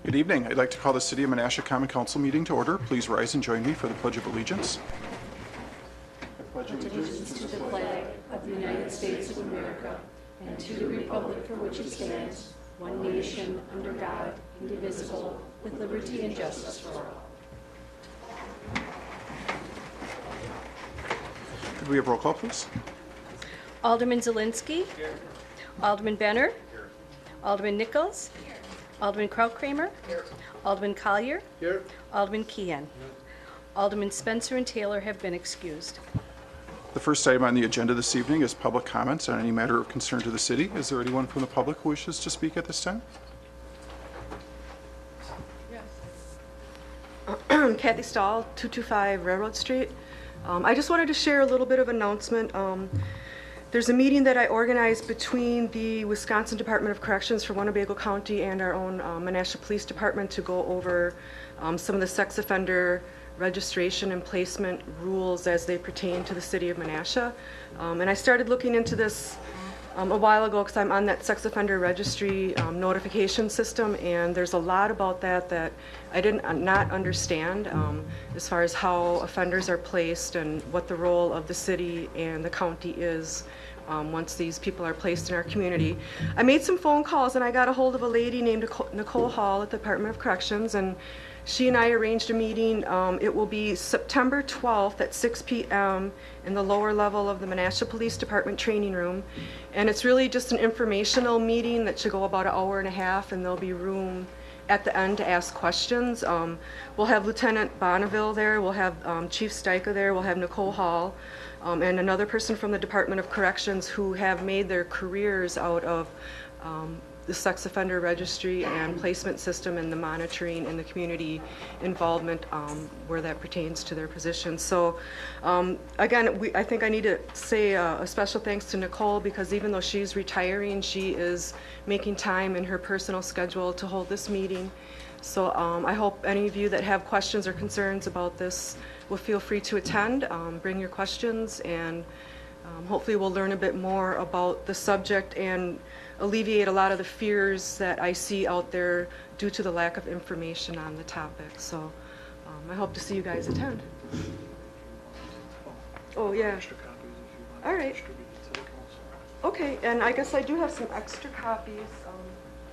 Good evening. I'd like to call the City of Menasha Common Council meeting to order. Please rise and join me for the Pledge of Allegiance. I pledge allegiance to the flag of the United States of America and to the republic for which it stands, one nation, under God, indivisible, with liberty and justice for all. Could we have roll call, please? Alderman Zielinski. Here. Alderman Benner. Here. Alderman Nichols. Here. Alderman Krautkramer. Here. Alderman Collier. Here. Alderman Keehan. Here. Alderman Spencer and Taylor have been excused. The first item on the agenda this evening is public comments on any matter of concern to the city. Is there anyone from the public who wishes to speak at this time? Yes. Kathy Stahl, 225 Railroad Street. I just wanted to share a little bit of announcement. There's a meeting that I organized between the Wisconsin Department of Corrections for Winnebago County and our own Menasha Police Department to go over some of the sex offender registration and placement rules as they pertain to the city of Menasha. And I started looking into this a while ago because I'm on that sex offender registry notification system, and there's a lot about that I did not understand as far as how offenders are placed and what the role of the city and the county is once these people are placed in our community. I made some phone calls and I got a hold of a lady named Nicole Hall at the Department of Corrections, and she and I arranged a meeting. It will be September 12th at 6 p.m. in the lower level of the Menasha Police Department training room. And it's really just an informational meeting that should go about an hour and a half, and there'll be room at the end to ask questions. We'll have Lieutenant Bonneville there, we'll have Chief Steica there, we'll have Nicole Hall, and another person from the Department of Corrections who have made their careers out of the sex offender registry and placement system and the monitoring and the community involvement where that pertains to their positions. So again, I think I need to say a special thanks to Nicole, because even though she's retiring, she is making time in her personal schedule to hold this meeting. So I hope any of you that have questions or concerns about this will feel free to attend, bring your questions, and hopefully we'll learn a bit more about the subject and alleviate a lot of the fears that I see out there due to the lack of information on the topic. So I hope to see you guys attend. Oh, yeah. All right. Okay, and I guess I do have some extra copies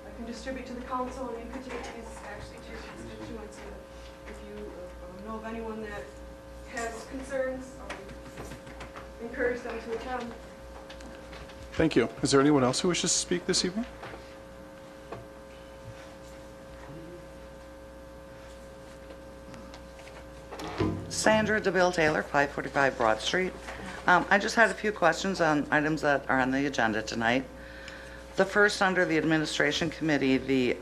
I can distribute to the council, and you can take these actually to your constituents if you know of anyone that has concerns. Encourage them to attend. Thank you. Is there anyone else who wishes to speak this evening? Sandra DeVille Taylor, 545 Broad Street. I just had a few questions on items that are on the agenda tonight. The first, under the Administration Committee, the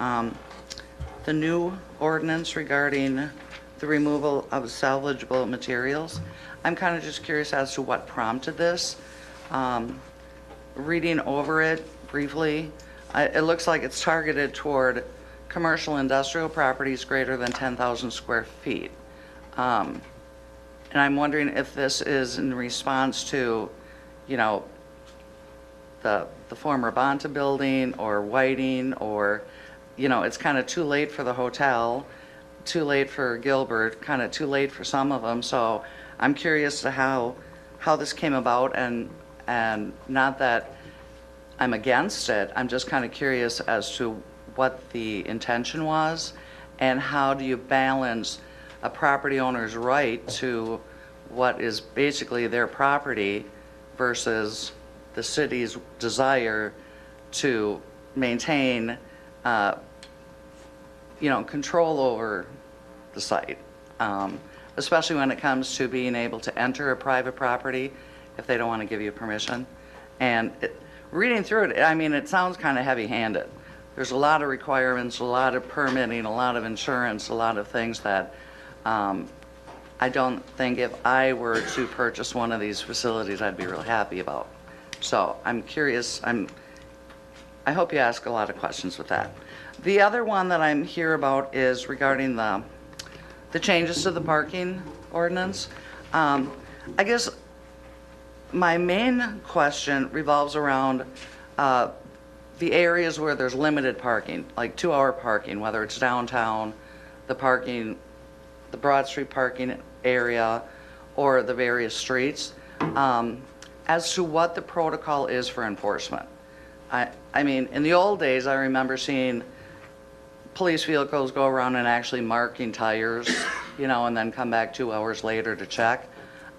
new ordinance regarding the removal of salvageable materials. I'm kind of just curious as to what prompted this. Reading over it briefly, it looks like it's targeted toward commercial industrial properties greater than 10,000 square feet. And I'm wondering if this is in response to, you know, the former Bonta building or Whiting, or, you know, it's kind of too late for the hotel, too late for Gilbert, kind of too late for some of them. So I'm curious to how this came about, and not that I'm against it, I'm just kind of curious as to what the intention was, and how do you balance a property owner's right to what is basically their property versus the city's desire to maintain, control over the site, especially when it comes to being able to enter a private property if they don't want to give you permission. And reading through it, I mean, it sounds kind of heavy-handed. There's a lot of requirements, a lot of permitting, a lot of insurance, a lot of things that I don't think if I were to purchase one of these facilities I'd be real happy about. So I'm curious, I hope you ask a lot of questions with that. The other one that I'm here about is regarding the changes to the parking ordinance. I guess my main question revolves around the areas where there's limited parking, like 2-hour parking, whether it's downtown, the Broad Street parking area, or the various streets, as to what the protocol is for enforcement. I mean, in the old days, I remember seeing police vehicles go around and actually marking tires, and then come back 2 hours later to check.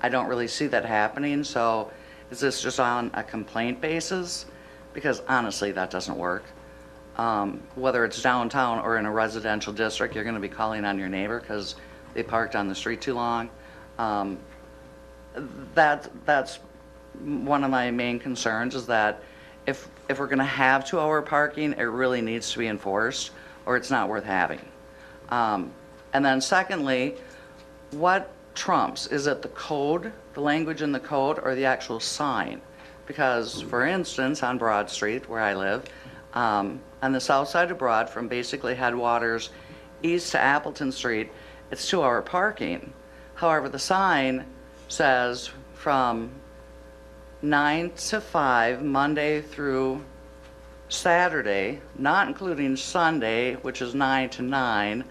I don't really see that happening, so is this just on a complaint basis? Because honestly, that doesn't work. Whether it's downtown or in a residential district, you're gonna be calling on your neighbor because they parked on the street too long. That's one of my main concerns, is that if we're gonna have 2-hour parking, it really needs to be enforced, or it's not worth having. And then secondly, what trumps? Is it the code, the language in the code, or the actual sign? Because, for instance, on Broad Street, where I live, on the south side of Broad, from basically headwaters east to Appleton Street, it's 2-hour parking. However, the sign says from 9 to 5, Monday through Saturday, not including Sunday, which is 9 to 9,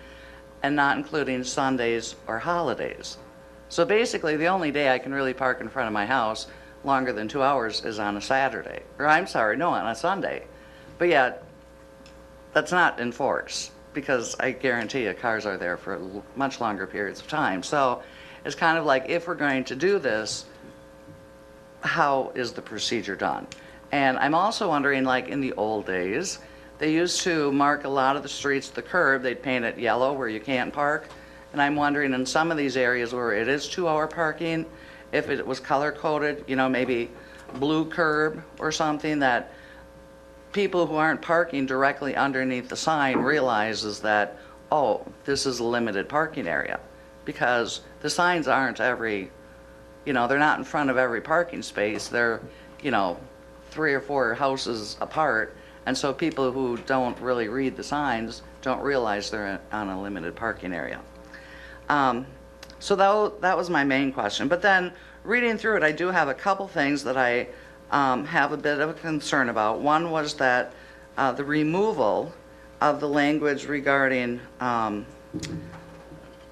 and not including Sundays or holidays. So basically, the only day I can really park in front of my house longer than 2 hours is on a Saturday. Or on a Sunday. But yet, that's not enforced, because I guarantee you cars are there for much longer periods of time. So it's kind of like, if we're going to do this, how is the procedure done? And I'm also wondering, like in the old days, they used to mark a lot of the streets, the curb, they'd paint it yellow where you can't park. And I'm wondering, in some of these areas where it is 2-hour parking, if it was color coded, maybe blue curb or something, that people who aren't parking directly underneath the sign realizes that, oh, this is a limited parking area. Because the signs aren't they're not in front of every parking space. They're, 3 or 4 houses apart. And so people who don't really read the signs don't realize they're on a limited parking area. So that was my main question. But then reading through it, I do have a couple things that I have a bit of a concern about. One was that the removal of the language regarding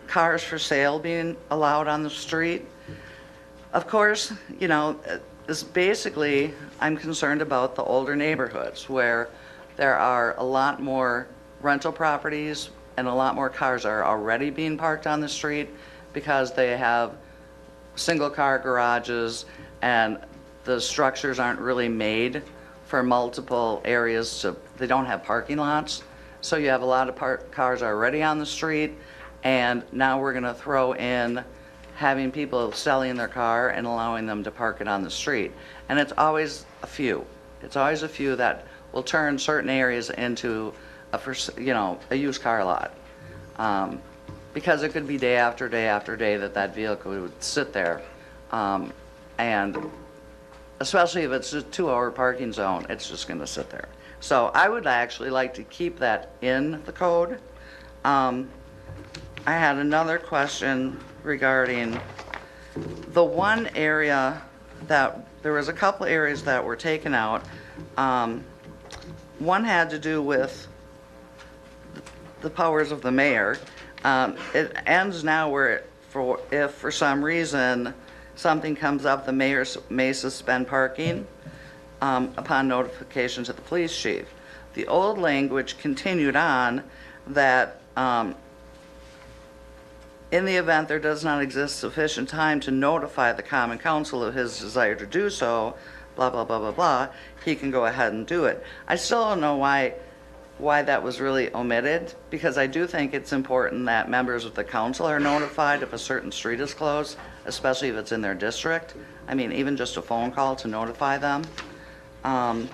cars for sale being allowed on the street. Of course, is basically, I'm concerned about the older neighborhoods where there are a lot more rental properties and a lot more cars are already being parked on the street because they have single car garages and the structures aren't really made for multiple areas they don't have parking lots. So you have a lot of cars already on the street, and now we're gonna throw in having people selling their car and allowing them to park it on the street. And it's always a few. It's always a few that will turn certain areas into a used car lot. Because it could be day after day after day that vehicle would sit there. And especially if it's a 2-hour parking zone, it's just gonna sit there. So I would actually like to keep that in the code. I had another question regarding the one area that, there was a couple areas that were taken out. One had to do with the powers of the mayor. It ends now where if for some reason something comes up, the mayor may suspend parking upon notification to the police chief. The old language continued on that in the event there does not exist sufficient time to notify the common council of his desire to do so, blah, blah, blah, blah, blah, he can go ahead and do it. I still don't know why that was really omitted, because I do think it's important that members of the council are notified if a certain street is closed, especially if it's in their district. I mean, even just a phone call to notify them. And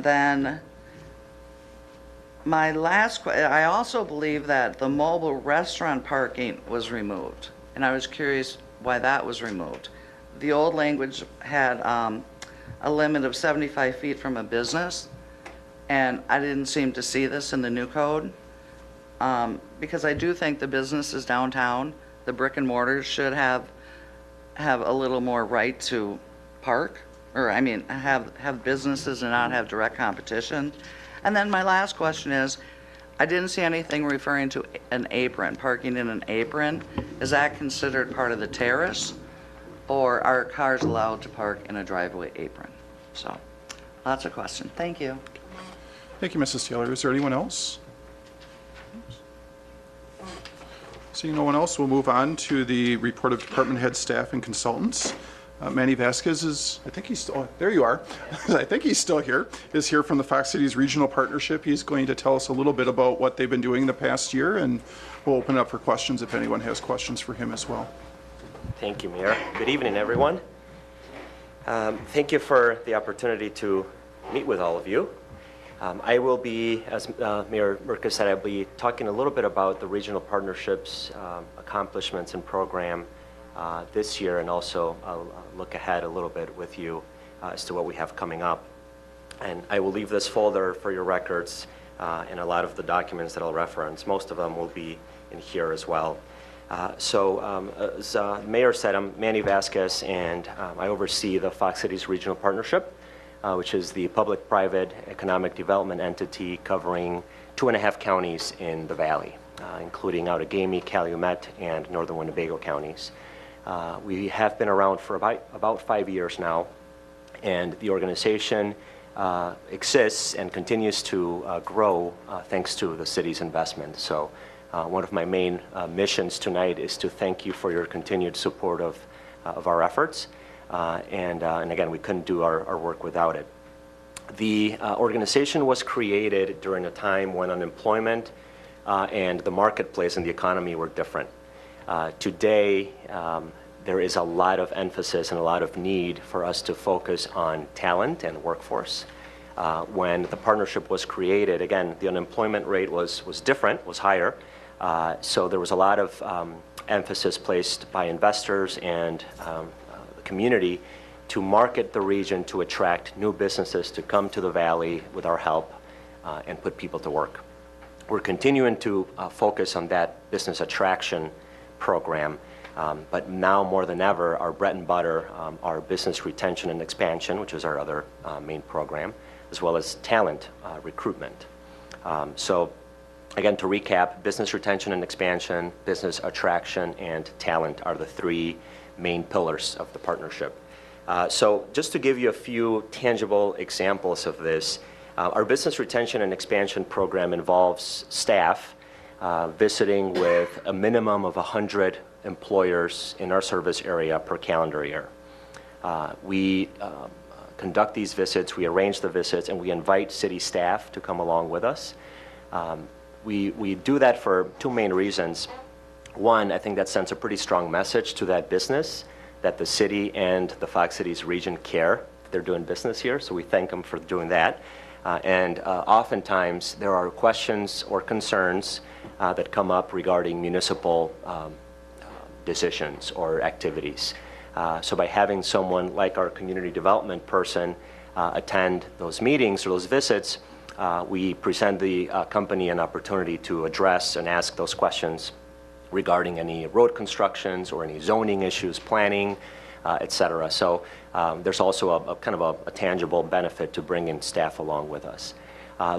then my last question, I also believe that the mobile restaurant parking was removed, and I was curious why that was removed. The old language had a limit of 75 feet from a business, and I didn't seem to see this in the new code, because I do think the businesses downtown, the brick and mortars, should have a little more right to park. or I mean, have businesses and not have direct competition? And then my last question is, I didn't see anything referring to an apron, parking in an apron. Is that considered part of the terrace? Or are cars allowed to park in a driveway apron? So, lots of questions. Thank you. Thank you, Mrs. Taylor. Is there anyone else? Seeing no one else, we'll move on to the report of department head, staff, and consultants. Manny Vasquez is, I think he's still, there you are. I think he's still here, is here from the Fox Cities Regional Partnership. He's going to tell us a little bit about what they've been doing the past year, and we'll open it up for questions if anyone has questions for him as well. Thank you, Mayor. Good evening, everyone. Thank you for the opportunity to meet with all of you. I will be, as Mayor Merkus said, I'll be talking a little bit about the regional partnerships, accomplishments and program this year, and also I'll look ahead a little bit with you as to what we have coming up. And I will leave this folder for your records and a lot of the documents that I'll reference. Most of them will be in here as well. As Mayor said, I'm Manny Vasquez, and I oversee the Fox Cities Regional Partnership, which is the public-private economic development entity covering 2.5 counties in the Valley, including Outagamie, Calumet, and Northern Winnebago counties. We have been around for about 5 years now, and the organization exists and continues to grow thanks to the city's investment. So one of my main missions tonight is to thank you for your continued support of our efforts. And again, we couldn't do our work without it. The organization was created during a time when unemployment and the marketplace and the economy were different. Today, there is a lot of emphasis and a lot of need for us to focus on talent and workforce. When the partnership was created, again, the unemployment rate was different, was higher. So there was a lot of emphasis placed by investors and the community to market the region to attract new businesses to come to the Valley with our help and put people to work. We're continuing to focus on that business attraction program, but now more than ever, our bread and butter are business retention and expansion, which is our other main program, as well as talent recruitment. So again, to recap, business retention and expansion, business attraction, and talent are the three main pillars of the partnership. So just to give you a few tangible examples of this, our business retention and expansion program involves staff visiting with a minimum of 100 employers in our service area per calendar year. We conduct these visits, we arrange the visits, and we invite city staff to come along with us. We do that for two main reasons. One, I think that sends a pretty strong message to that business that the city and the Fox Cities region care that they're doing business here, so we thank them for doing that. And oftentimes there are questions or concerns that come up regarding municipal decisions or activities. So by having someone like our community development person attend those meetings or those visits, we present the company an opportunity to address and ask those questions regarding any road constructions or any zoning issues, planning, et cetera. So there's also a kind of a tangible benefit to bringing staff along with us.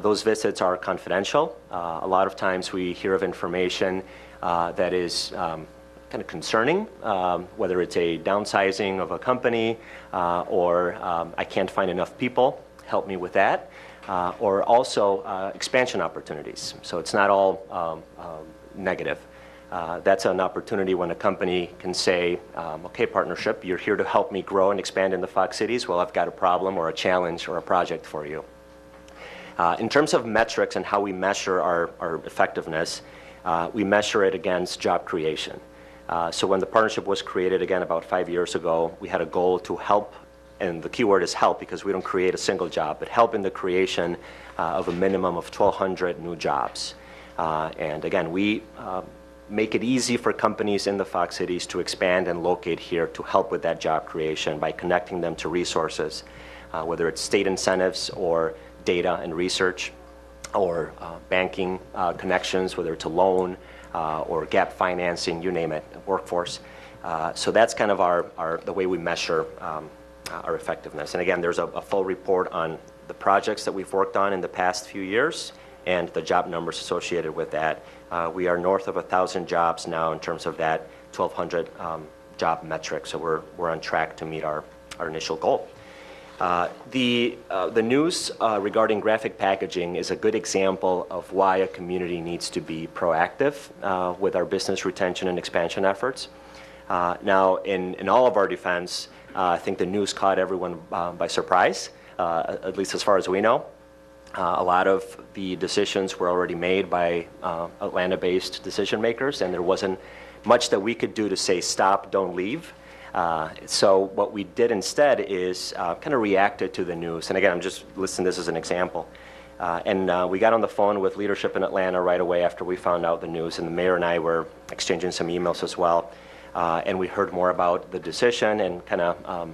Those visits are confidential. A lot of times we hear of information that is kind of concerning, whether it's a downsizing of a company or I can't find enough people, help me with that, or also expansion opportunities. So it's not all negative. That's an opportunity when a company can say, okay, partnership, you're here to help me grow and expand in the Fox Cities. Well, I've got a problem or a challenge or a project for you. In terms of metrics and how we measure our effectiveness, we measure it against job creation. So when the partnership was created, again, about 5 years ago, we had a goal to help, and the key word is help because we don't create a single job, but help in the creation of a minimum of 1,200 new jobs. And again, we make it easy for companies in the Fox Cities to expand and locate here to help with that job creation by connecting them to resources, whether it's state incentives or data and research, or banking connections, whether it's a loan or gap financing, you name it, workforce. So that's kind of the way we measure our effectiveness. And again, there's a full report on the projects that we've worked on in the past few years and the job numbers associated with that. We are north of 1,000 jobs now in terms of that 1,200 job metric, so we're on track to meet our initial goal. The news regarding graphic packaging is a good example of why a community needs to be proactive with our business retention and expansion efforts. Now, in all of our defense, I think the news caught everyone by surprise, at least as far as we know. A lot of the decisions were already made by Atlanta-based decision makers, and there wasn't much that we could do to say, stop, don't leave. So what we did instead is kind of reacted to the news. And again, I'm just listing this as an example. We got on the phone with leadership in Atlanta right away after we found out the news, and the mayor and I were exchanging some emails as well. And we heard more about the decision and kind of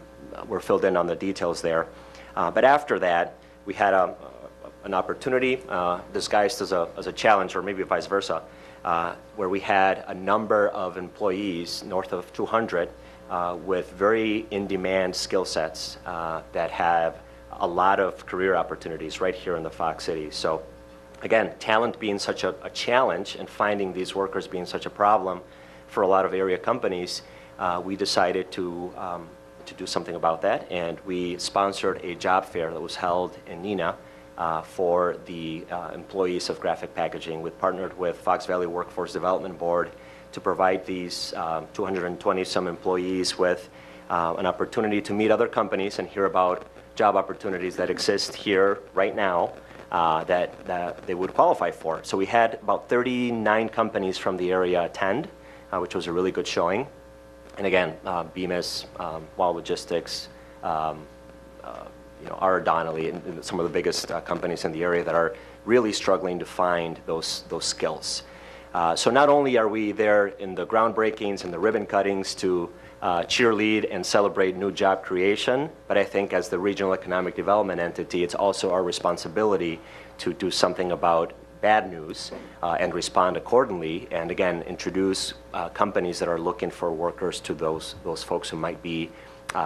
were filled in on the details there. But after that, we had an opportunity disguised as a challenge, or maybe vice versa, where we had a number of employees, north of 200, with very in-demand skill sets that have a lot of career opportunities right here in the Fox City. So again, talent being such a challenge and finding these workers being such a problem for a lot of area companies, we decided to do something about that, and we sponsored a job fair that was held in Neenah for the employees of graphic packaging. We partnered with Fox Valley Workforce Development Board to provide these 220-some employees with an opportunity to meet other companies and hear about job opportunities that exist here right now that they would qualify for. So we had about 39 companies from the area attend, which was a really good showing. And again, Bemis, Wall Logistics, R. Donnelly, and some of the biggest companies in the area that are really struggling to find those skills. So not only are we there in the groundbreakings and the ribbon cuttings to cheerlead and celebrate new job creation, but I think as the regional economic development entity, it's also our responsibility to do something about bad news and respond accordingly, and again, introduce companies that are looking for workers to those folks who might be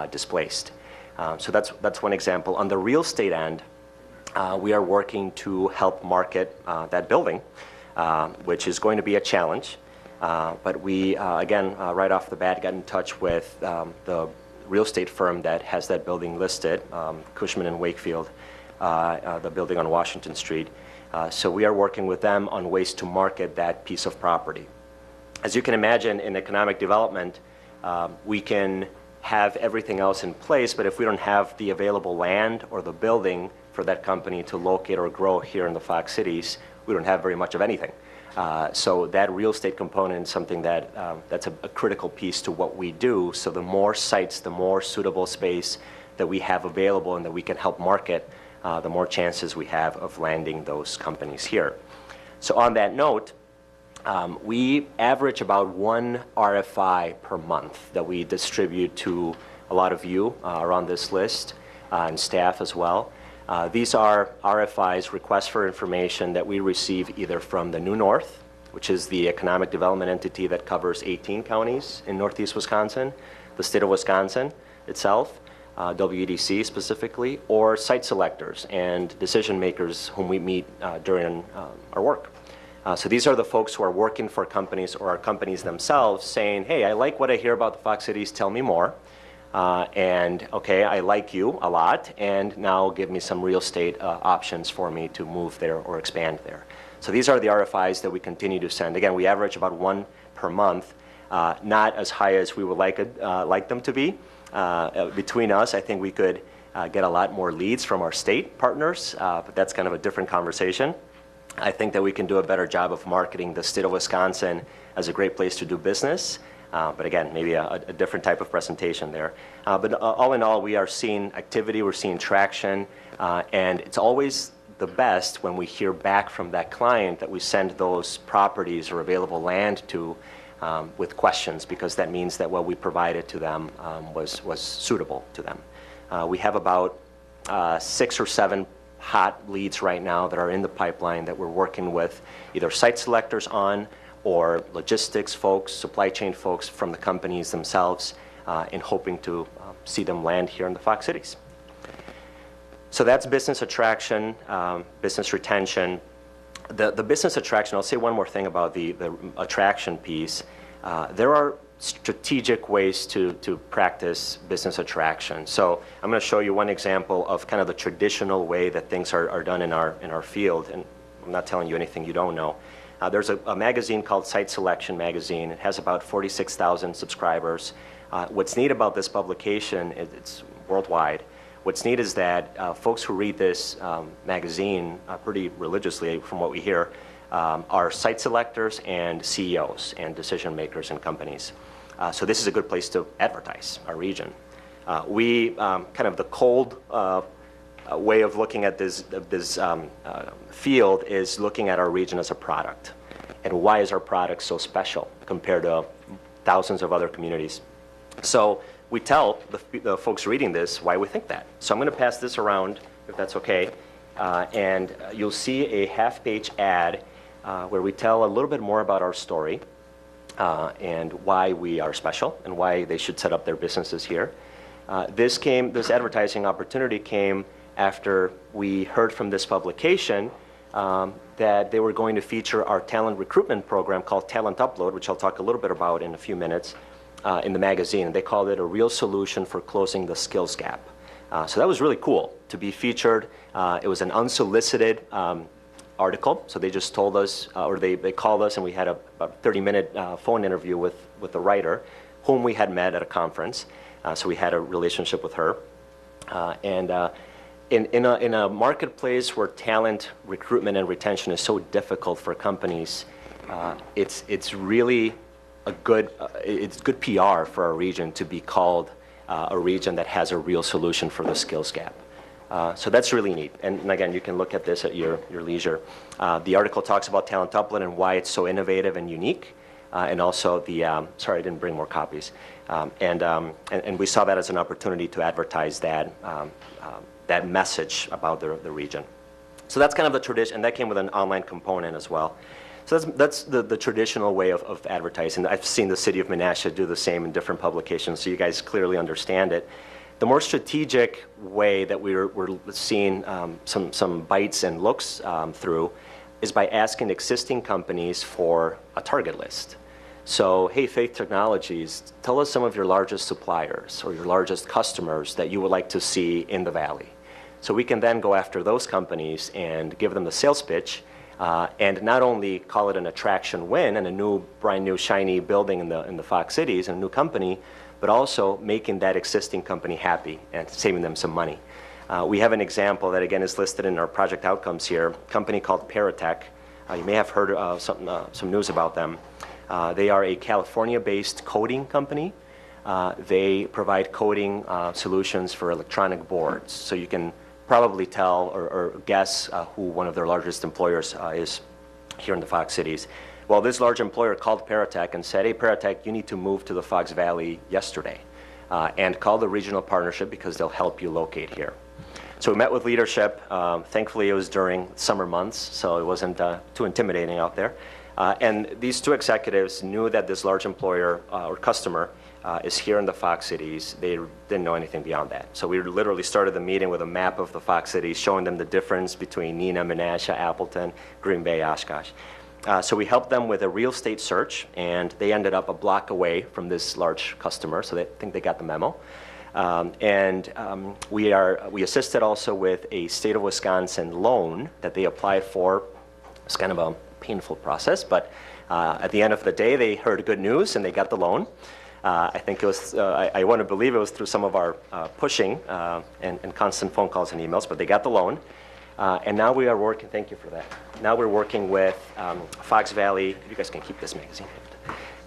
displaced. So that's one example. On the real estate end, we are working to help market that building, which is going to be a challenge. But we, again, right off the bat, got in touch with the real estate firm that has that building listed, Cushman & Wakefield, the building on Washington Street. So we are working with them on ways to market that piece of property. As you can imagine, in economic development, we can have everything else in place, but if we don't have the available land or the building for that company to locate or grow here in the Fox Cities, we don't have very much of anything. So that real estate component is something that's a critical piece to what we do. So the more sites, the more suitable space that we have available and that we can help market, the more chances we have of landing those companies here. So on that note, we average about one RFI per month that we distribute to a lot of you are on this list, and staff as well. These are RFIs, requests for information, that we receive either from the New North, which is the economic development entity that covers 18 counties in northeast Wisconsin, the state of Wisconsin itself, WEDC specifically, or site selectors and decision makers whom we meet during our work. So these are the folks who are working for companies or are companies themselves saying, hey, I like what I hear about the Fox Cities, tell me more. And okay, I like you a lot, and now give me some real estate options for me to move there or expand there. So these are the RFIs that we continue to send. Again, we average about one per month, not as high as we would like them to be. Between us, I think we could get a lot more leads from our state partners, but that's kind of a different conversation. I think that we can do a better job of marketing the state of Wisconsin as a great place to do business. But again, maybe a different type of presentation there. But all in all, we are seeing activity, we're seeing traction, and it's always the best when we hear back from that client that we send those properties or available land to with questions, because that means that what we provided to them was suitable to them. We have about 6 or 7 hot leads right now that are in the pipeline that we're working with either site selectors on or logistics folks, supply chain folks from the companies themselves in hoping to see them land here in the Fox Cities. So that's business attraction, business retention. The business attraction, I'll say one more thing about the attraction piece. There are strategic ways to practice business attraction. So I'm going to show you one example of kind of the traditional way that things are done in our field, and I'm not telling you anything you don't know. There's a magazine called Site Selection Magazine. It has about 46,000 subscribers. What's neat about this publication, it's worldwide. What's neat is that folks who read this magazine pretty religiously, from what we hear, are site selectors and CEOs and decision makers in companies. So this is a good place to advertise our region. We kind of the cold way of looking at this field is looking at our region as a product. And why is our product so special compared to thousands of other communities? So we tell the folks reading this why we think that. So I'm going to pass this around, if that's okay. And you'll see a half-page ad where we tell a little bit more about our story and why we are special and why they should set up their businesses here. This advertising opportunity came after we heard from this publication that they were going to feature our talent recruitment program called Talent Upload, which I'll talk a little bit about in a few minutes, in the magazine. And they called it a real solution for closing the skills gap. So that was really cool to be featured. It was an unsolicited article, so they just told us, or they called us, and we had about 30-minute phone interview with the writer, whom we had met at a conference. So we had a relationship with her. In a marketplace where talent recruitment and retention is so difficult for companies, it's really it's good PR for our region to be called a region that has a real solution for the skills gap. So that's really neat. And again, you can look at this at your leisure. The article talks about Talent Upload and why it's so innovative and unique. And also sorry, I didn't bring more copies. And we saw that as an opportunity to advertise that message about the region. So that's kind of the tradition, and that came with an online component as well. So that's the traditional way of advertising. I've seen the city of Menasha do the same in different publications, so you guys clearly understand it. The more strategic way that we're seeing some bites and looks through is by asking existing companies for a target list. So, hey, Faith Technologies, tell us some of your largest suppliers or your largest customers that you would like to see in the Valley. So we can then go after those companies and give them the sales pitch, and not only call it an attraction win and a brand new shiny building in the Fox Cities and a new company, but also making that existing company happy and saving them some money. We have an example that again is listed in our project outcomes here. A company called Paratech. You may have heard some news about them. They are a California-based coding company. They provide coding solutions for electronic boards. So you can probably tell or guess who one of their largest employers is here in the Fox Cities. Well, this large employer called Paratech and said, hey, Paratech, you need to move to the Fox Valley yesterday, and call the regional partnership because they'll help you locate here. So we met with leadership. Thankfully, it was during summer months, so it wasn't too intimidating out there. And these two executives knew that this large employer or customer is here in the Fox Cities. They didn't know anything beyond that. So we literally started the meeting with a map of the Fox Cities, showing them the difference between Neenah, Menasha, Appleton, Green Bay, Oshkosh. So we helped them with a real estate search, and they ended up a block away from this large customer, so I think they got the memo. We assisted also with a state of Wisconsin loan that they applied for. It's kind of a painful process, but at the end of the day, they heard good news and they got the loan. I think it was, I want to believe it was through some of our pushing and constant phone calls and emails, but they got the loan. And now we are working, thank you for that. Now we're working with Fox Valley, you guys can keep this magazine.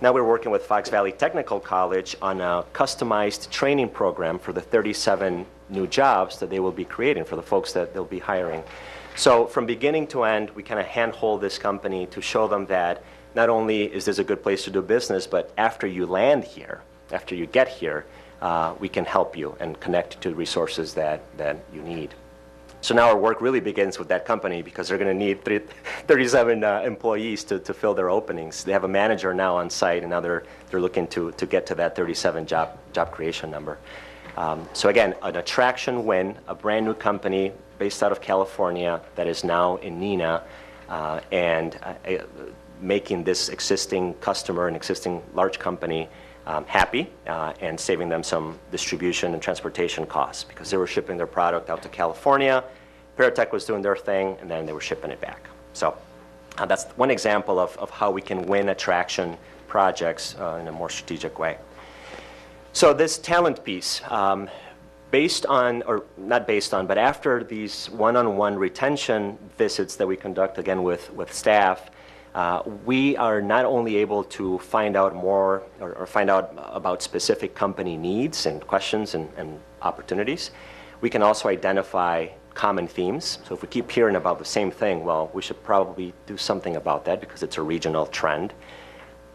Now we're working with Fox Valley Technical College on a customized training program for the 37 new jobs that they will be creating for the folks that they'll be hiring. So from beginning to end, we kind of handhold this company to show them that not only is this a good place to do business, but after you land here, after you get here, we can help you and connect to resources that you need. So now our work really begins with that company because they're going to need 37 employees to fill their openings. They have a manager now on site, and now they're looking to get to that 37 job creation number. So again, an attraction win, a brand new company based out of California that is now in Neenah, and making this existing customer, an existing large company, happy, and saving them some distribution and transportation costs because they were shipping their product out to California, Paratech was doing their thing, and then they were shipping it back. So that's one example of how we can win attraction projects in a more strategic way. So this talent piece, based on, or not based on, but after these one-on-one retention visits that we conduct again with staff, we are not only able to find out more or find out about specific company needs and questions and opportunities, we can also identify common themes. So if we keep hearing about the same thing, well, we should probably do something about that because it's a regional trend.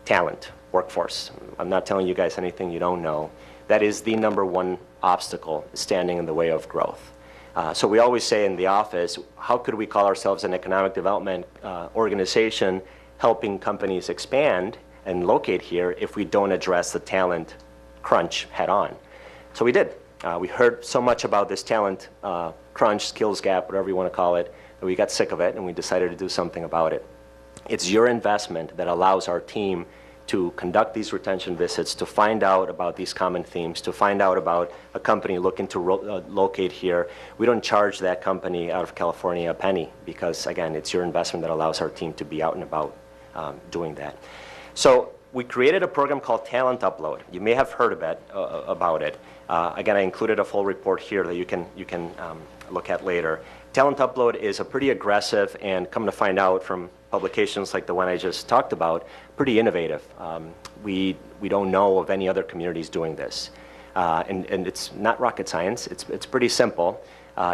Talent, workforce. I'm not telling you guys anything you don't know. That is the number one obstacle standing in the way of growth. So we always say in the office, how could we call ourselves an economic development organization helping companies expand and locate here if we don't address the talent crunch head on? So we did. We heard so much about this talent crunch, skills gap, whatever you want to call it, that we got sick of it and we decided to do something about it. It's your investment that allows our team to conduct these retention visits, to find out about these common themes, to find out about a company looking to locate here. We don't charge that company out of California a penny because, again, it's your investment that allows our team to be out and about doing that. So we created a program called Talent Upload. You may have heard about it. Again, I included a full report here that you can look at later. Talent Upload is a pretty aggressive and, come to find out from publications like the one I just talked about, pretty innovative. We don't know of any other communities doing this. And it's not rocket science. It's pretty simple.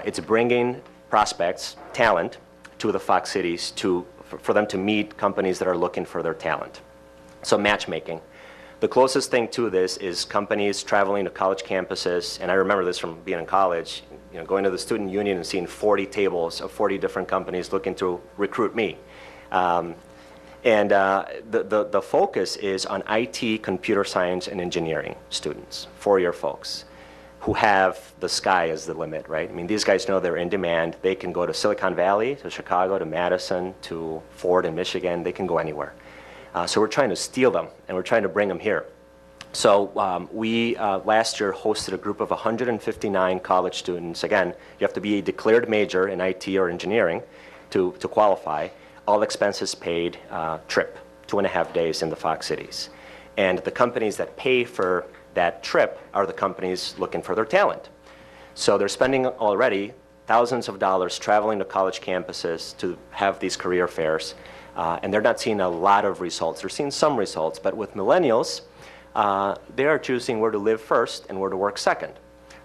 It's bringing prospects, talent, to the Fox Cities for them to meet companies that are looking for their talent. So matchmaking. The closest thing to this is companies traveling to college campuses, and I remember this from being in college, going to the student union and seeing 40 tables of 40 different companies looking to recruit me. The focus is on IT, computer science, and engineering students, four-year folks, who have the sky as the limit, right? I mean, these guys know they're in demand. They can go to Silicon Valley, to Chicago, to Madison, to Ford in Michigan. They can go anywhere. So we're trying to steal them, and we're trying to bring them here. So we last year hosted a group of 159 college students. Again, you have to be a declared major in IT or engineering to qualify. All expenses paid, trip, 2.5 days in the Fox Cities. And the companies that pay for that trip are the companies looking for their talent. So they're spending already thousands of dollars traveling to college campuses to have these career fairs. And they're not seeing a lot of results. They're seeing some results, but with millennials, they are choosing where to live first and where to work second.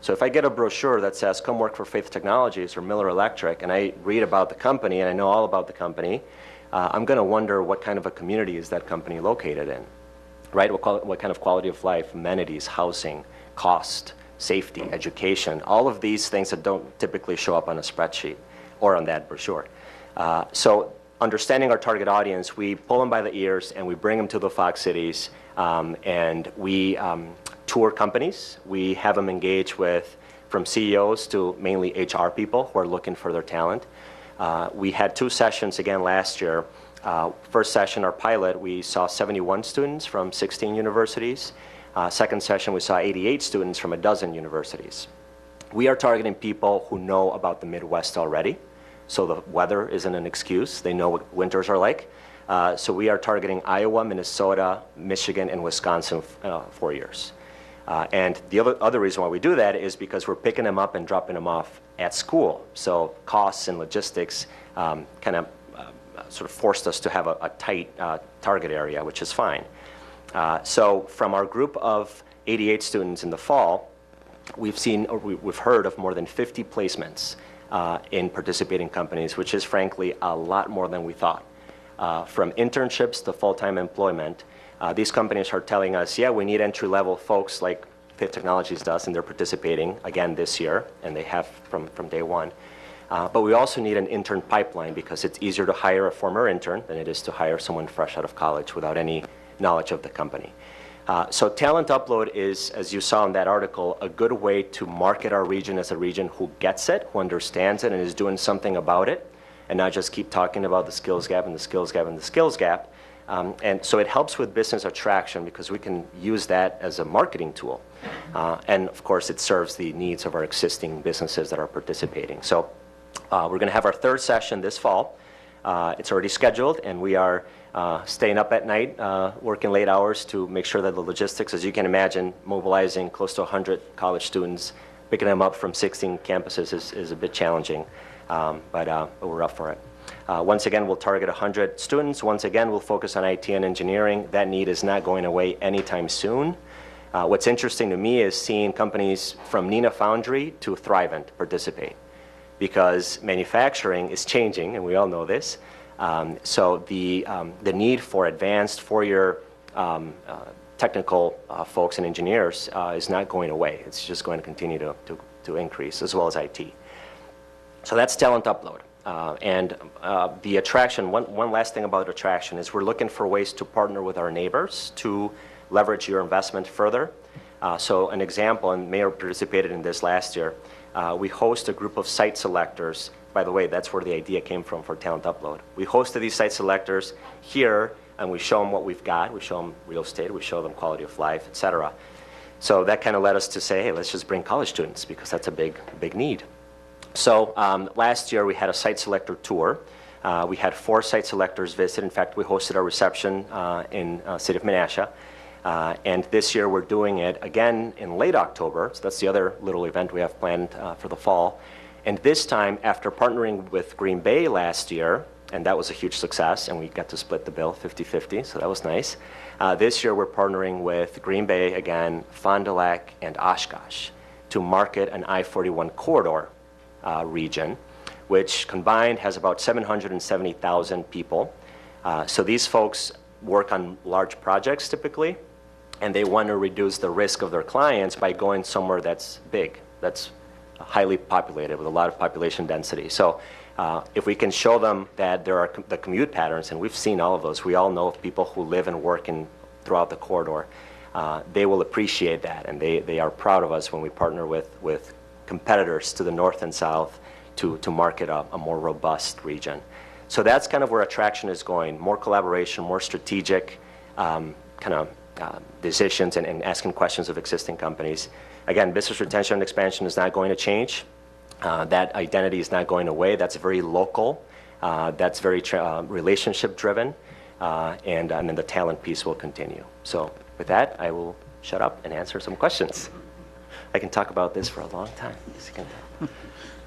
So if I get a brochure that says, come work for Faith Technologies or Miller Electric, and I read about the company and I know all about the company, I'm going to wonder what kind of a community is that company located in, right? What kind of quality of life, amenities, housing, cost, safety, education, all of these things that don't typically show up on a spreadsheet or on that brochure. So understanding our target audience, we pull them by the ears and we bring them to the Fox Cities, and we tour companies. We have them engage with, from CEOs to mainly HR people who are looking for their talent. We had 2 sessions again last year. First session, our pilot, we saw 71 students from 16 universities. Second session, we saw 88 students from 12 universities. We are targeting people who know about the Midwest already, so the weather isn't an excuse. They know what winters are like. So we are targeting Iowa, Minnesota, Michigan, and Wisconsin 4 years. And the other reason why we do that is because we're picking them up and dropping them off at school. So costs and logistics kind of sort of forced us to have a tight target area, which is fine. So from our group of 88 students in the fall, we've heard of more than 50 placements in participating companies, which is frankly a lot more than we thought. From internships to full-time employment, these companies are telling us, yeah, we need entry-level folks like Faith Technologies does, and they're participating again this year, and they have from day one. But we also need an intern pipeline because it's easier to hire a former intern than it is to hire someone fresh out of college without any knowledge of the company. So Talent Upload is, as you saw in that article, a good way to market our region as a region who gets it, who understands it, and is doing something about it, and not just keep talking about the skills gap and the skills gap and the skills gap. And so it helps with business attraction because we can use that as a marketing tool. And of course, it serves the needs of our existing businesses that are participating. So we're going to have our third session this fall. It's already scheduled, and we are staying up at night, working late hours to make sure that the logistics, as you can imagine, mobilizing close to 100 college students, picking them up from 16 campuses is a bit challenging, but we're up for it. Once again, we'll target 100 students. Once again, we'll focus on IT and engineering. That need is not going away anytime soon. What's interesting to me is seeing companies from Neenah Foundry to Thrivent participate, because manufacturing is changing, and we all know this. So the need for advanced four-year technical folks and engineers is not going away. It's just going to continue to increase, as well as IT. So that's Talent Upload. And the attraction, one last thing about attraction is we're looking for ways to partner with our neighbors to leverage your investment further. So an example, and Mayor participated in this last year, we host a group of site selectors. By the way, that's where the idea came from for Talent Upload. We hosted these site selectors here, and we show them what we've got. We show them real estate. We show them quality of life, et cetera. So that kind of led us to say, hey, let's just bring college students, because that's a big need. So last year, we had a site selector tour. We had 4 site selectors visit. In fact, we hosted our reception in city of Menasha. And this year, we're doing it again in late October. So that's the other little event we have planned for the fall. And this time, after partnering with Green Bay last year, and that was a huge success, and we got to split the bill 50-50, so that was nice. This year, we're partnering with Green Bay again, Fond du Lac, and Oshkosh to market an I-41 corridor region, which combined has about 770,000 people. So these folks work on large projects typically, and they want to reduce the risk of their clients by going somewhere that's big, that's highly populated with a lot of population density. So if we can show them that there are the commute patterns, and we've seen all of those, we all know of people who live and work throughout the corridor, they will appreciate that, and they are proud of us when we partner with competitors to the north and south to market a more robust region. So that's kind of where attraction is going, more collaboration, more strategic decisions and asking questions of existing companies. Again, business retention and expansion is not going to change. That identity is not going away. That's very local. That's very relationship driven. And then the talent piece will continue. So with that, I will shut up and answer some questions. I can talk about this for a long time.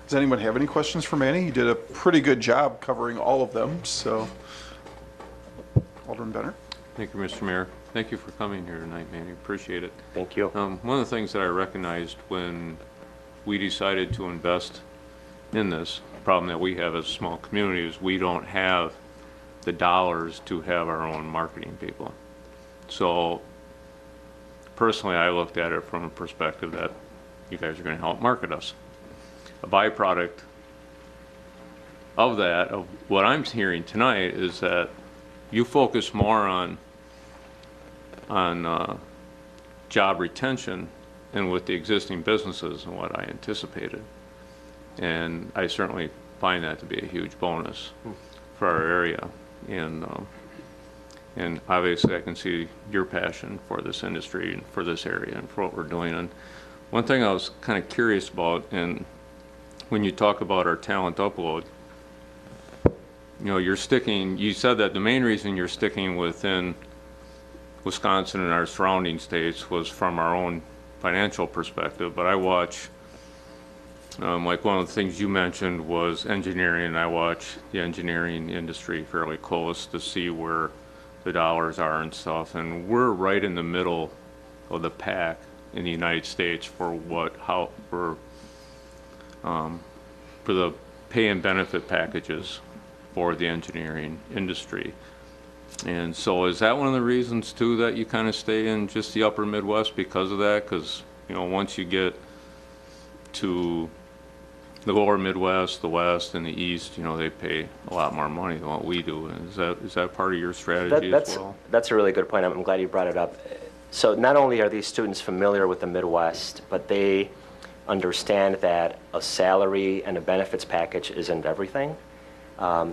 Does anyone have any questions for Manny? He did a pretty good job covering all of them, so. Alderman Benner? Thank you, Mr. Mayor. Thank you for coming here tonight, Manny. Appreciate it. Thank you. One of the things that I recognized when we decided to invest in this, problem that we have as a small community is we don't have the dollars to have our own marketing people. So personally, I looked at it from a perspective that you guys are going to help market us. A byproduct of that, of what I'm hearing tonight, is that you focus more on job retention and with the existing businesses than what I anticipated. And I certainly find that to be a huge bonus for our area. And obviously I can see your passion for this industry and for this area and for what we're doing. And one thing I was kind of curious about, and when you talk about our talent upload, you know, you said that the main reason you're sticking within Wisconsin and our surrounding states was from our own financial perspective, but I watch, like one of the things you mentioned was engineering, and I watch the engineering industry fairly close to see where the dollars are and stuff, and we're right in the middle of the pack in the United States for the pay and benefit packages for the engineering industry. And so is that one of the reasons too that you kind of stay in just the upper Midwest because of that? Because, you know, once you get to the lower Midwest, the West, and the East, you know, they pay a lot more money than what we do. Is that part of your strategy as well? That's a really good point. I'm glad you brought it up. So not only are these students familiar with the Midwest, but they understand that a salary and a benefits package isn't everything.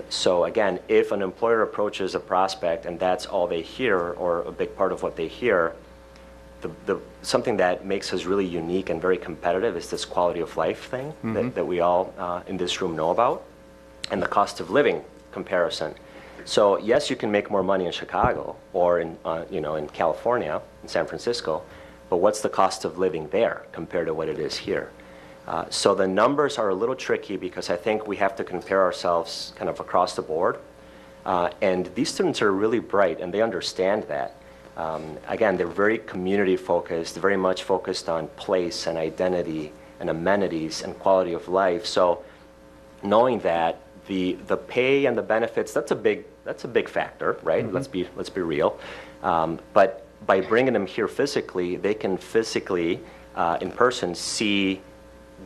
So again, if an employer approaches a prospect and that's all they hear, or a big part of what they hear, something that makes us really unique and very competitive is this quality of life thing that we all in this room know about, and the cost of living comparison. So yes, you can make more money in Chicago or in in California, in San Francisco, but what's the cost of living there compared to what it is here? So the numbers are a little tricky because I think we have to compare ourselves kind of across the board. And these students are really bright and they understand that. Again, they're very community focused, very much focused on place and identity and amenities and quality of life. So knowing that the pay and the benefits, that's a big factor, right? Mm-hmm. Let's be real. But by bringing them here physically, they can physically in person see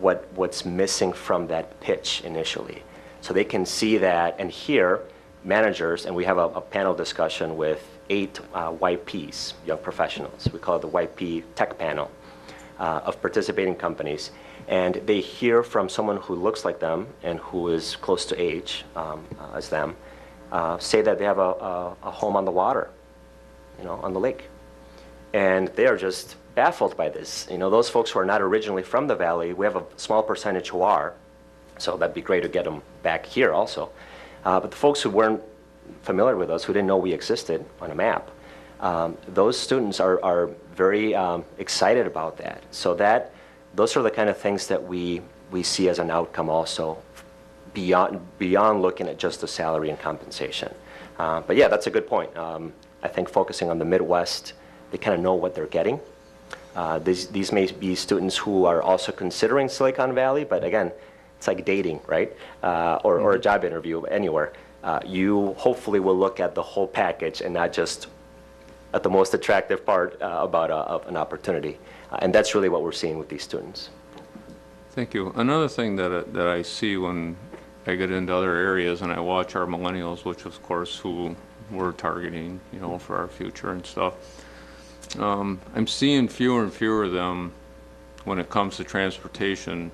what's missing from that pitch initially. So they can see that and hear managers, and we have a panel discussion with 8 YPs, young professionals. We call it the YP Tech Panel of participating companies. And they hear from someone who looks like them and who is close to age as them, say that they have a home on the water, on the lake. And they are just baffled by this. Those folks who are not originally from the Valley, we have a small percentage who are, so that'd be great to get them back here also. But the folks who weren't familiar with us, who didn't know we existed on a map, those students are very excited about that. So those are the kind of things that we see as an outcome also, beyond looking at just the salary and compensation. But yeah, that's a good point. I think focusing on the Midwest, they kind of know what they're getting. These may be students who are also considering Silicon Valley, but again, it's like dating, right? Or a job interview anywhere. You hopefully will look at the whole package and not just at the most attractive part about an opportunity. And that's really what we're seeing with these students. Thank you. Another thing that I see when I get into other areas and I watch our millennials, which of course who we're targeting, for our future and stuff, I'm seeing fewer and fewer of them when it comes to transportation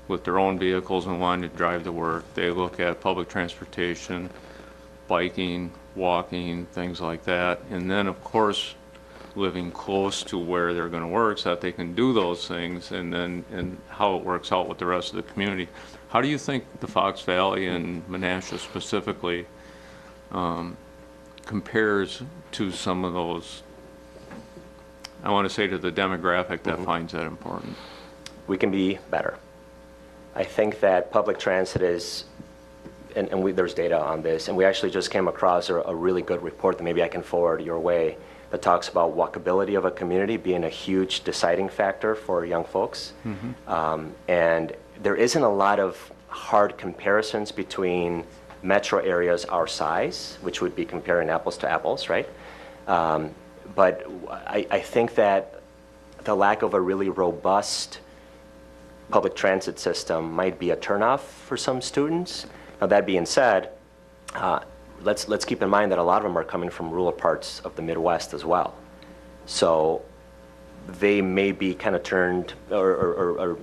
with their own vehicles and wanting to drive to work. They look at public transportation, biking, walking, things like that. And then, of course, living close to where they're going to work so that they can do those things, and how it works out with the rest of the community. How do you think the Fox Valley and Menasha specifically compares to some of those, I want to say, to the demographic that finds that important? We can be better. I think that public transit is, and there's data on this, and we actually just came across a really good report that maybe I can forward your way that talks about walkability of a community being a huge deciding factor for young folks. Mm-hmm. And there isn't a lot of hard comparisons between metro areas our size, which would be comparing apples to apples, right? But I think that the lack of a really robust public transit system might be a turnoff for some students. Now, that being said, let's keep in mind that a lot of them are coming from rural parts of the Midwest as well. So they may be kind of turned or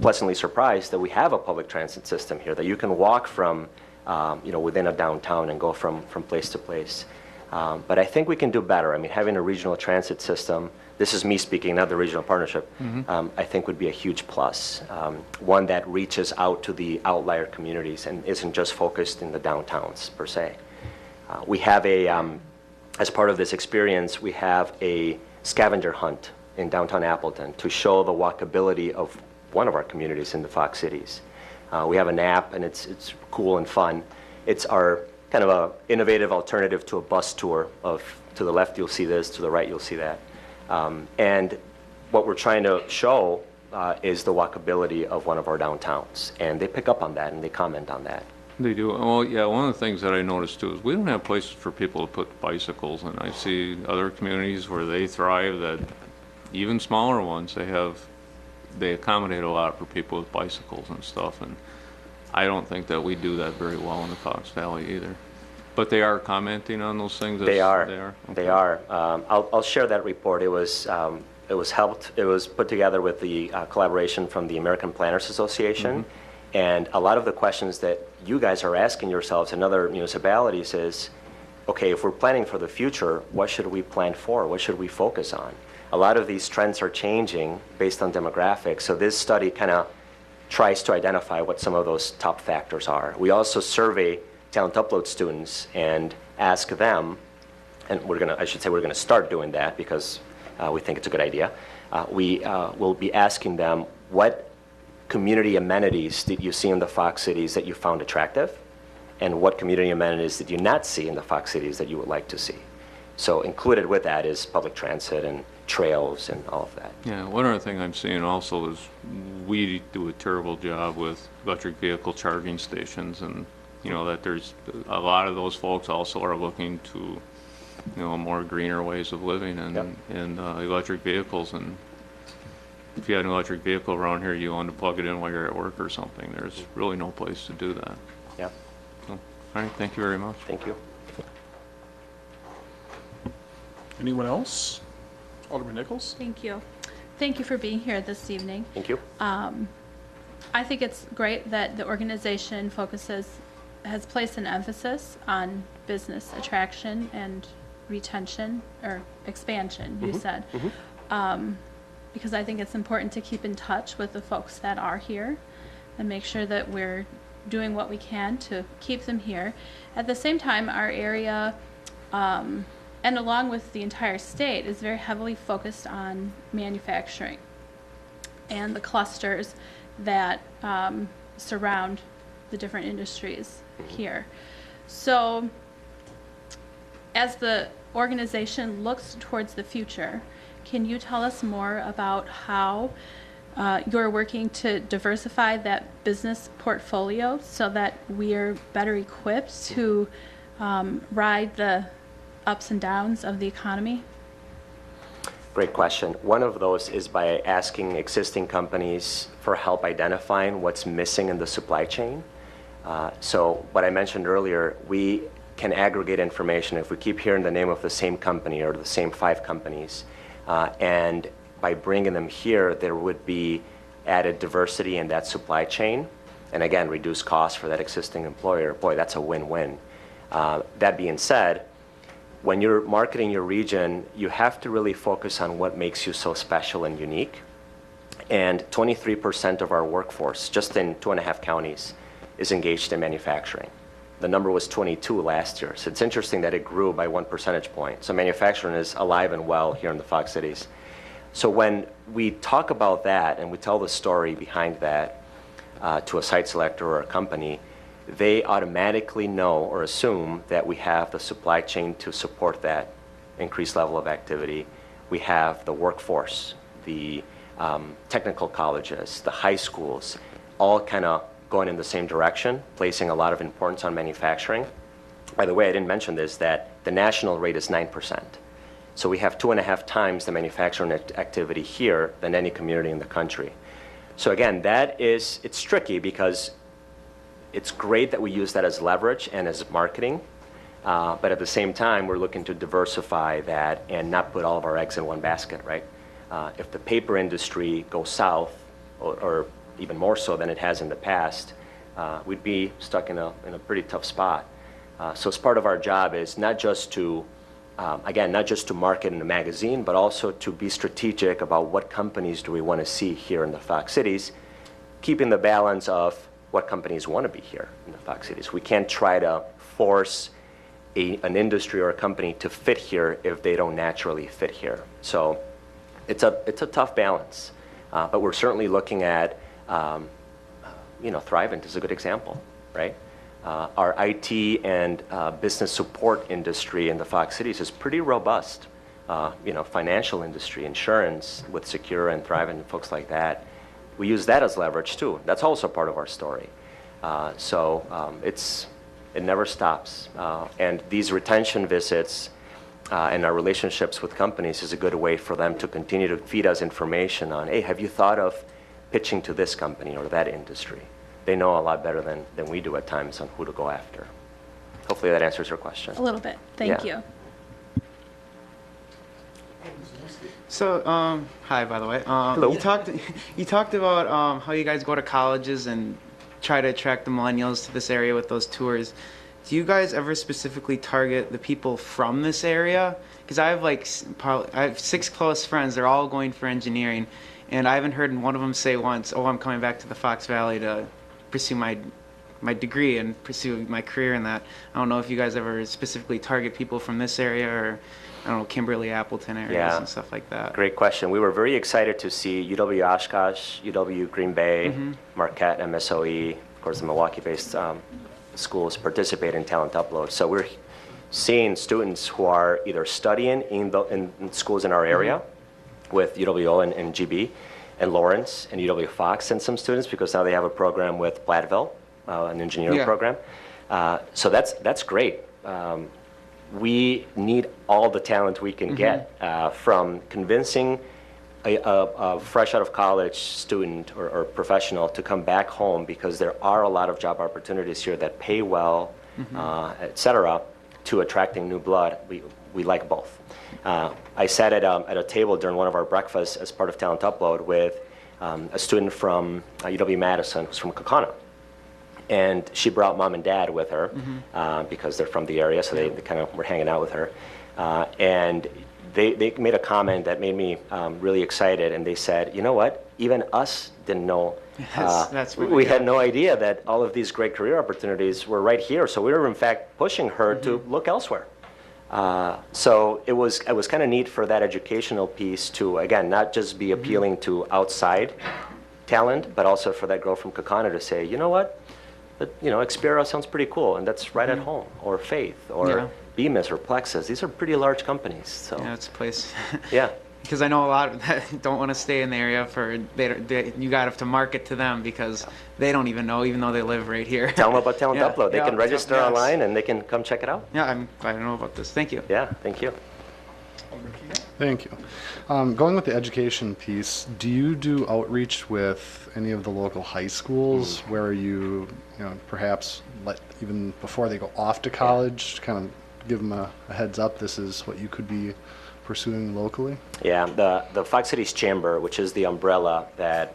pleasantly surprised that we have a public transit system here, that you can walk from within a downtown and go from place to place. But I think we can do better. I mean, having a regional transit system, this is me speaking, not the regional partnership, I think would be a huge plus. One that reaches out to the outlier communities and isn't just focused in the downtowns per se. We have as part of this experience, we have a scavenger hunt in downtown Appleton to show the walkability of one of our communities in the Fox Cities. We have an app, and it's cool and fun. It's our kind of a innovative alternative to a bus tour of, to the left you'll see this, to the right you'll see that. And what we're trying to show is the walkability of one of our downtowns. And they pick up on that and they comment on that. They do. Well, yeah, one of the things that I noticed too is we don't have places for people to put bicycles, and I see other communities where they thrive, that even smaller ones, they have they accommodate a lot for people with bicycles and stuff, and I don't think that we do that very well in the Fox Valley either. But they are commenting on those things? They are. Okay. They are. I'll share that report. It was put together with the collaboration from the American Planners Association. And a lot of the questions that you guys are asking yourselves and other municipalities is, okay, if we're planning for the future, what should we plan for? What should we focus on? A lot of these trends are changing based on demographics. So this study kind of tries to identify what some of those top factors are. We also survey Talent Upload students and ask them, and we're going to start doing that because we think it's a good idea. We will be asking them, what community amenities did you see in the Fox cities that you found attractive? And what community amenities did you not see in the Fox cities that you would like to see? So included with that is public transit and trails and all of that. Yeah, one other thing I'm seeing also is we do a terrible job with electric vehicle charging stations, and that there's a lot of those folks also are looking to more greener ways of living and electric vehicles. And if you had an electric vehicle around here, you want to plug it in while you're at work or something, there's really no place to do that. Yeah. So, all right, thank you very much. Thank you. Anyone else? Alderman Nichols? Thank you. Thank you for being here this evening. Thank you. I think it's great that the organization has placed an emphasis on business attraction and retention, or expansion, you said. Because I think it's important to keep in touch with the folks that are here and make sure that we're doing what we can to keep them here. At the same time, our area, and along with the entire state, is very heavily focused on manufacturing and the clusters that surround the different industries here. So as the organization looks towards the future, can you tell us more about how you're working to diversify that business portfolio so that we are better equipped to ride the ups and downs of the economy? Great question. One of those is by asking existing companies for help identifying what's missing in the supply chain. So what I mentioned earlier, we can aggregate information if we keep hearing the name of the same company or the same 5 companies. And by bringing them here, there would be added diversity in that supply chain. And again, reduce costs for that existing employer. Boy, that's a win-win. That being said, when you're marketing your region, you have to really focus on what makes you so special and unique. And 23% of our workforce, just in 2.5 counties, is engaged in manufacturing. The number was 22 last year. So it's interesting that it grew by 1 percentage point. So manufacturing is alive and well here in the Fox cities. So when we talk about that and we tell the story behind that to a site selector or a company, they automatically know or assume that we have the supply chain to support that increased level of activity. We have the workforce, the technical colleges, the high schools, all kind of going in the same direction, placing a lot of importance on manufacturing. By the way, I didn't mention this, that the national rate is 9%. So we have 2.5 times the manufacturing activity here than any community in the country. So again, it's tricky because it's great that we use that as leverage and as marketing, but at the same time, we're looking to diversify that and not put all of our eggs in one basket, right? If the paper industry goes south, or even more so than it has in the past, we'd be stuck in a pretty tough spot. So as part of our job is not just to, not just to market in a magazine, but also to be strategic about what companies do we want to see here in the Fox cities, keeping the balance of what companies want to be here in the Fox cities. We can't try to force an industry or a company to fit here if they don't naturally fit here. So it's a tough balance, but we're certainly looking at, Thrivent is a good example, right? Our IT and business support industry in the Fox cities is pretty robust. Financial industry, insurance with Secure and Thrivent and folks like that. We use that as leverage too. That's also part of our story. It never stops. And these retention visits and our relationships with companies is a good way for them to continue to feed us information on, hey, have you thought of pitching to this company or that industry. They know a lot better than we do at times on who to go after. Hopefully that answers your question. A little bit. Thank Yeah. you. So, hi, by the way. Hello. You talked about how you guys go to colleges and try to attract the millennials to this area with those tours. Do you guys ever specifically target the people from this area? Because I have I have 6 close friends. They're all going for engineering, and I haven't heard one of them say once, "Oh, I'm coming back to the Fox Valley to pursue my degree and pursue my career in that." I don't know if you guys ever specifically target people from this area or, I don't know, Kimberly, Appleton areas Yeah. and stuff like that. Great question. We were very excited to see UW Oshkosh, UW Green Bay, Marquette, MSOE, of course the Milwaukee-based schools participate in Talent Upload. So we're seeing students who are either studying in schools in our area with UWO and GB and Lawrence and UW Fox, and some students because now they have a program with Platteville, an engineering Yeah. program. So that's great. We need all the talent we can get from convincing a fresh out of college student or professional to come back home, because there are a lot of job opportunities here that pay well, et cetera, to attracting new blood. We like both. I sat at a table during one of our breakfasts as part of Talent Upload with a student from UW-Madison who's from Kaukauna. And she brought mom and dad with her because they're from the area, so they kind of were hanging out with her. And they made a comment that made me really excited, and they said, you know what, even us didn't know. That's what we had no idea that all of these great career opportunities were right here. So we were in fact pushing her to look elsewhere. So it was kind of neat for that educational piece to, again, not just be appealing to outside talent, but also for that girl from Kaukauna to say, you know what, Xpera sounds pretty cool, and that's right at home, or Faith, or Yeah. Bemis, or Plexus. These are pretty large companies. So Yeah, it's a place. yeah. Because I know a lot that don't want to stay in the area you got to have to market to them because they don't even know, even though they live right here. Tell them about Talent Yeah, Upload. They yeah, can register yes. online and they can come check it out. Yeah, I'm glad to know about this. Thank you. Yeah, thank you. Thank you. Going with the education piece, do you do outreach with any of the local high schools where you perhaps let, even before they go off to college, kind of give them a heads up, this is what you could be pursuing locally? Yeah, the Fox Cities Chamber, which is the umbrella that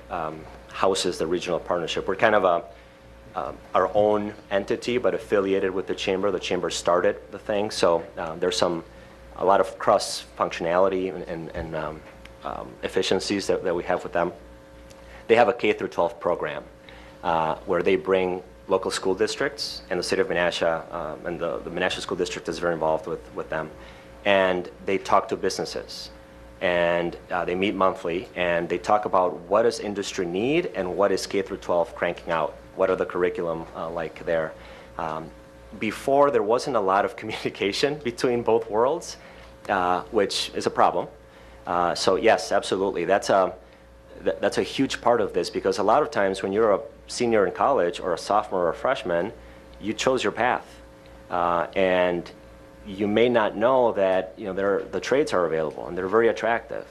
houses the regional partnership, we're kind of our own entity, but affiliated with the chamber. The chamber started the thing, so there's a lot of cross functionality and efficiencies that we have with them. They have a K through 12 program where they bring local school districts, and the city of Menasha, and the Menasha School District is very involved with them. And they talk to businesses, and they meet monthly, and they talk about what does industry need and what is K through 12 cranking out. What are the curriculum like there? Before, there wasn't a lot of communication between both worlds, which is a problem. So yes, absolutely. That's a huge part of this, because a lot of times when you're a senior in college or a sophomore or a freshman, you chose your path. And you may not know that the trades are available and they're very attractive.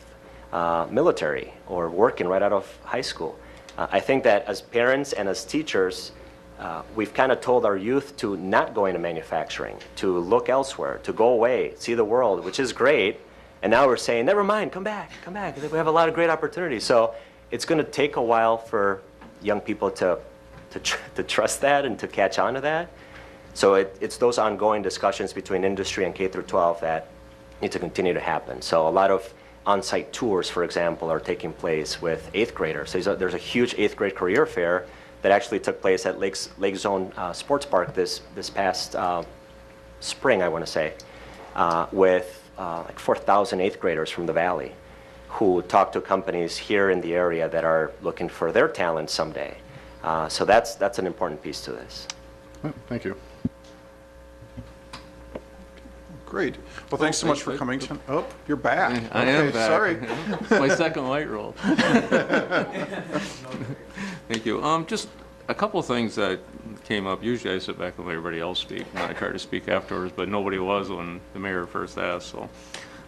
Military or working right out of high school. I think that as parents and as teachers, we've kind of told our youth to not go into manufacturing, to look elsewhere, to go away, see the world, which is great. And now we're saying, never mind, come back. We have a lot of great opportunities. So it's going to take a while for young people to trust that and to catch on to that. So it's those ongoing discussions between industry and K through 12 that need to continue to happen. So a lot of on-site tours, for example, are taking place with 8th graders. There's a huge 8th grade career fair that actually took place at Lake Zone Sports Park this past spring, I want to say, with like 4,000 8th graders from the Valley who talk to companies here in the area that are looking for their talent someday. So that's an important piece to this. Oh, thank you. Great. Well, thanks so much for coming. Oh, you're back. I am Okay, back. Sorry. It's my second light roll. Thank you. Just a couple of things that came up. Usually I sit back and let everybody else speak, and I try to speak afterwards, but nobody was when the mayor first asked. So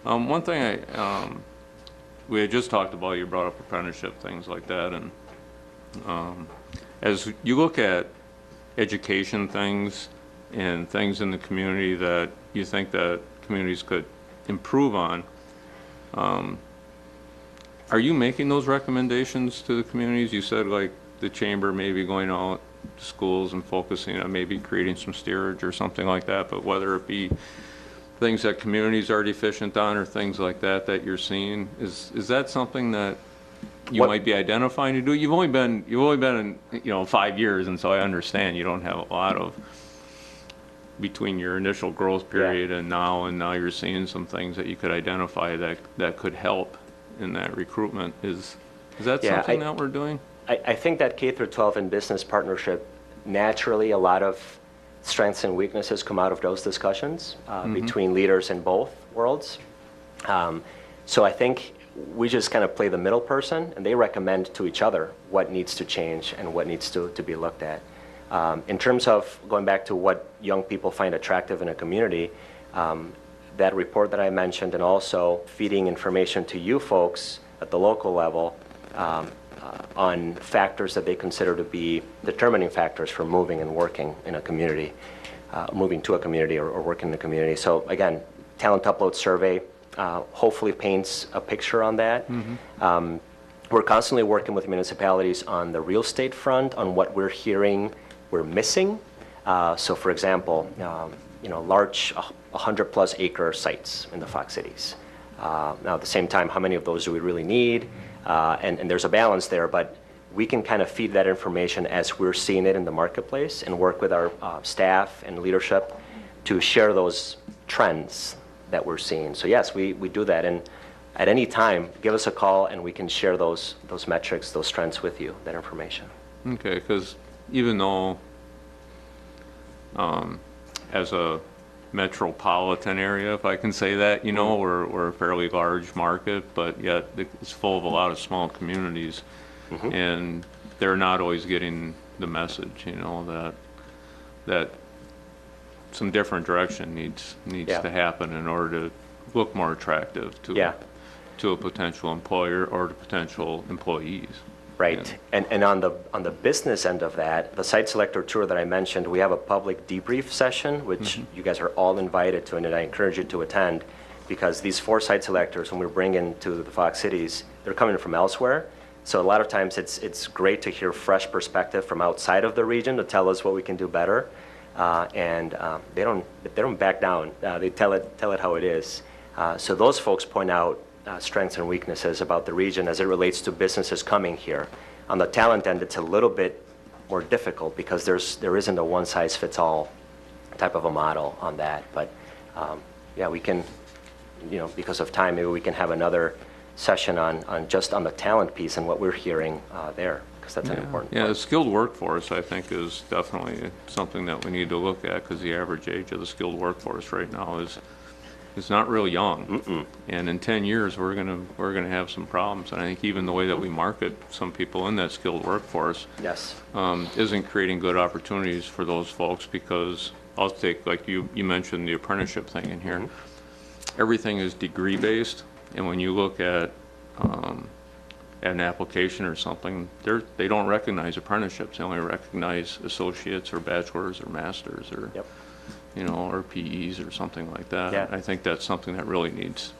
one thing we had just talked about, you brought up apprenticeship, things like that, and As you look at education things and things in the community that you think that communities could improve on, are you making those recommendations to the communities? You said like the chamber maybe going out to schools and focusing on maybe creating some steerage or something like that, but whether it be things that communities are deficient on or things like that that you're seeing, is that something that you might be identifying to do? You've only been in 5 years, and so I understand you don't have a lot of between your initial growth period and now you're seeing some things that you could identify that could help in that recruitment. Is that something that we're doing? I think that K through 12 and business partnership, naturally a lot of strengths and weaknesses come out of those discussions between leaders in both worlds. So I think we just kind of play the middle person, and they recommend to each other what needs to change and what needs to be looked at. In terms of going back to what young people find attractive in a community, that report that I mentioned, and also feeding information to you folks at the local level on factors that they consider to be determining factors for moving and working in a community, moving to a community or working in a community. So again, talent upload survey hopefully paints a picture on that. We're constantly working with municipalities on the real estate front on what we're hearing we're missing. So for example, large 100+ acre sites in the Fox cities. Now at the same time, how many of those do we really need? And there's a balance there, but we can kind of feed that information as we're seeing it in the marketplace and work with our staff and leadership to share those trends that we're seeing. So yes, we do that, and at any time, give us a call and we can share those metrics, those trends with you, that information. Okay, because even though as a metropolitan area, if I can say that, we're a fairly large market, but yet it's full of a lot of small communities, and they're not always getting the message, that some different direction needs to happen in order to look more attractive to a potential employer or to potential employees. Right, and on the business end of that, the site selector tour that I mentioned, we have a public debrief session, which you guys are all invited to, and I encourage you to attend, because these 4 site selectors, when we bring into the Fox cities, they're coming from elsewhere. So a lot of times it's great to hear fresh perspective from outside of the region to tell us what we can do better, and they don't back down. They tell it how it is. So those folks point out strengths and weaknesses about the region as it relates to businesses coming here. On the talent end, it's a little bit more difficult because there isn't a one-size-fits-all type of a model on that. But we can, because of time, maybe we can have another session on just on the talent piece and what we're hearing there, because that's an important part. The skilled workforce, I think, is definitely something that we need to look at, because the average age of the skilled workforce right now is not real young. And in 10 years we're gonna have some problems, and I think even the way that we market some people in that skilled workforce isn't creating good opportunities for those folks, because I'll take, like you mentioned, the apprenticeship thing in here. Everything is degree based, and when you look at an application or something, they don't recognize apprenticeships. They only recognize associates or bachelors or masters or or PEs or something like that. I think that's something that really needs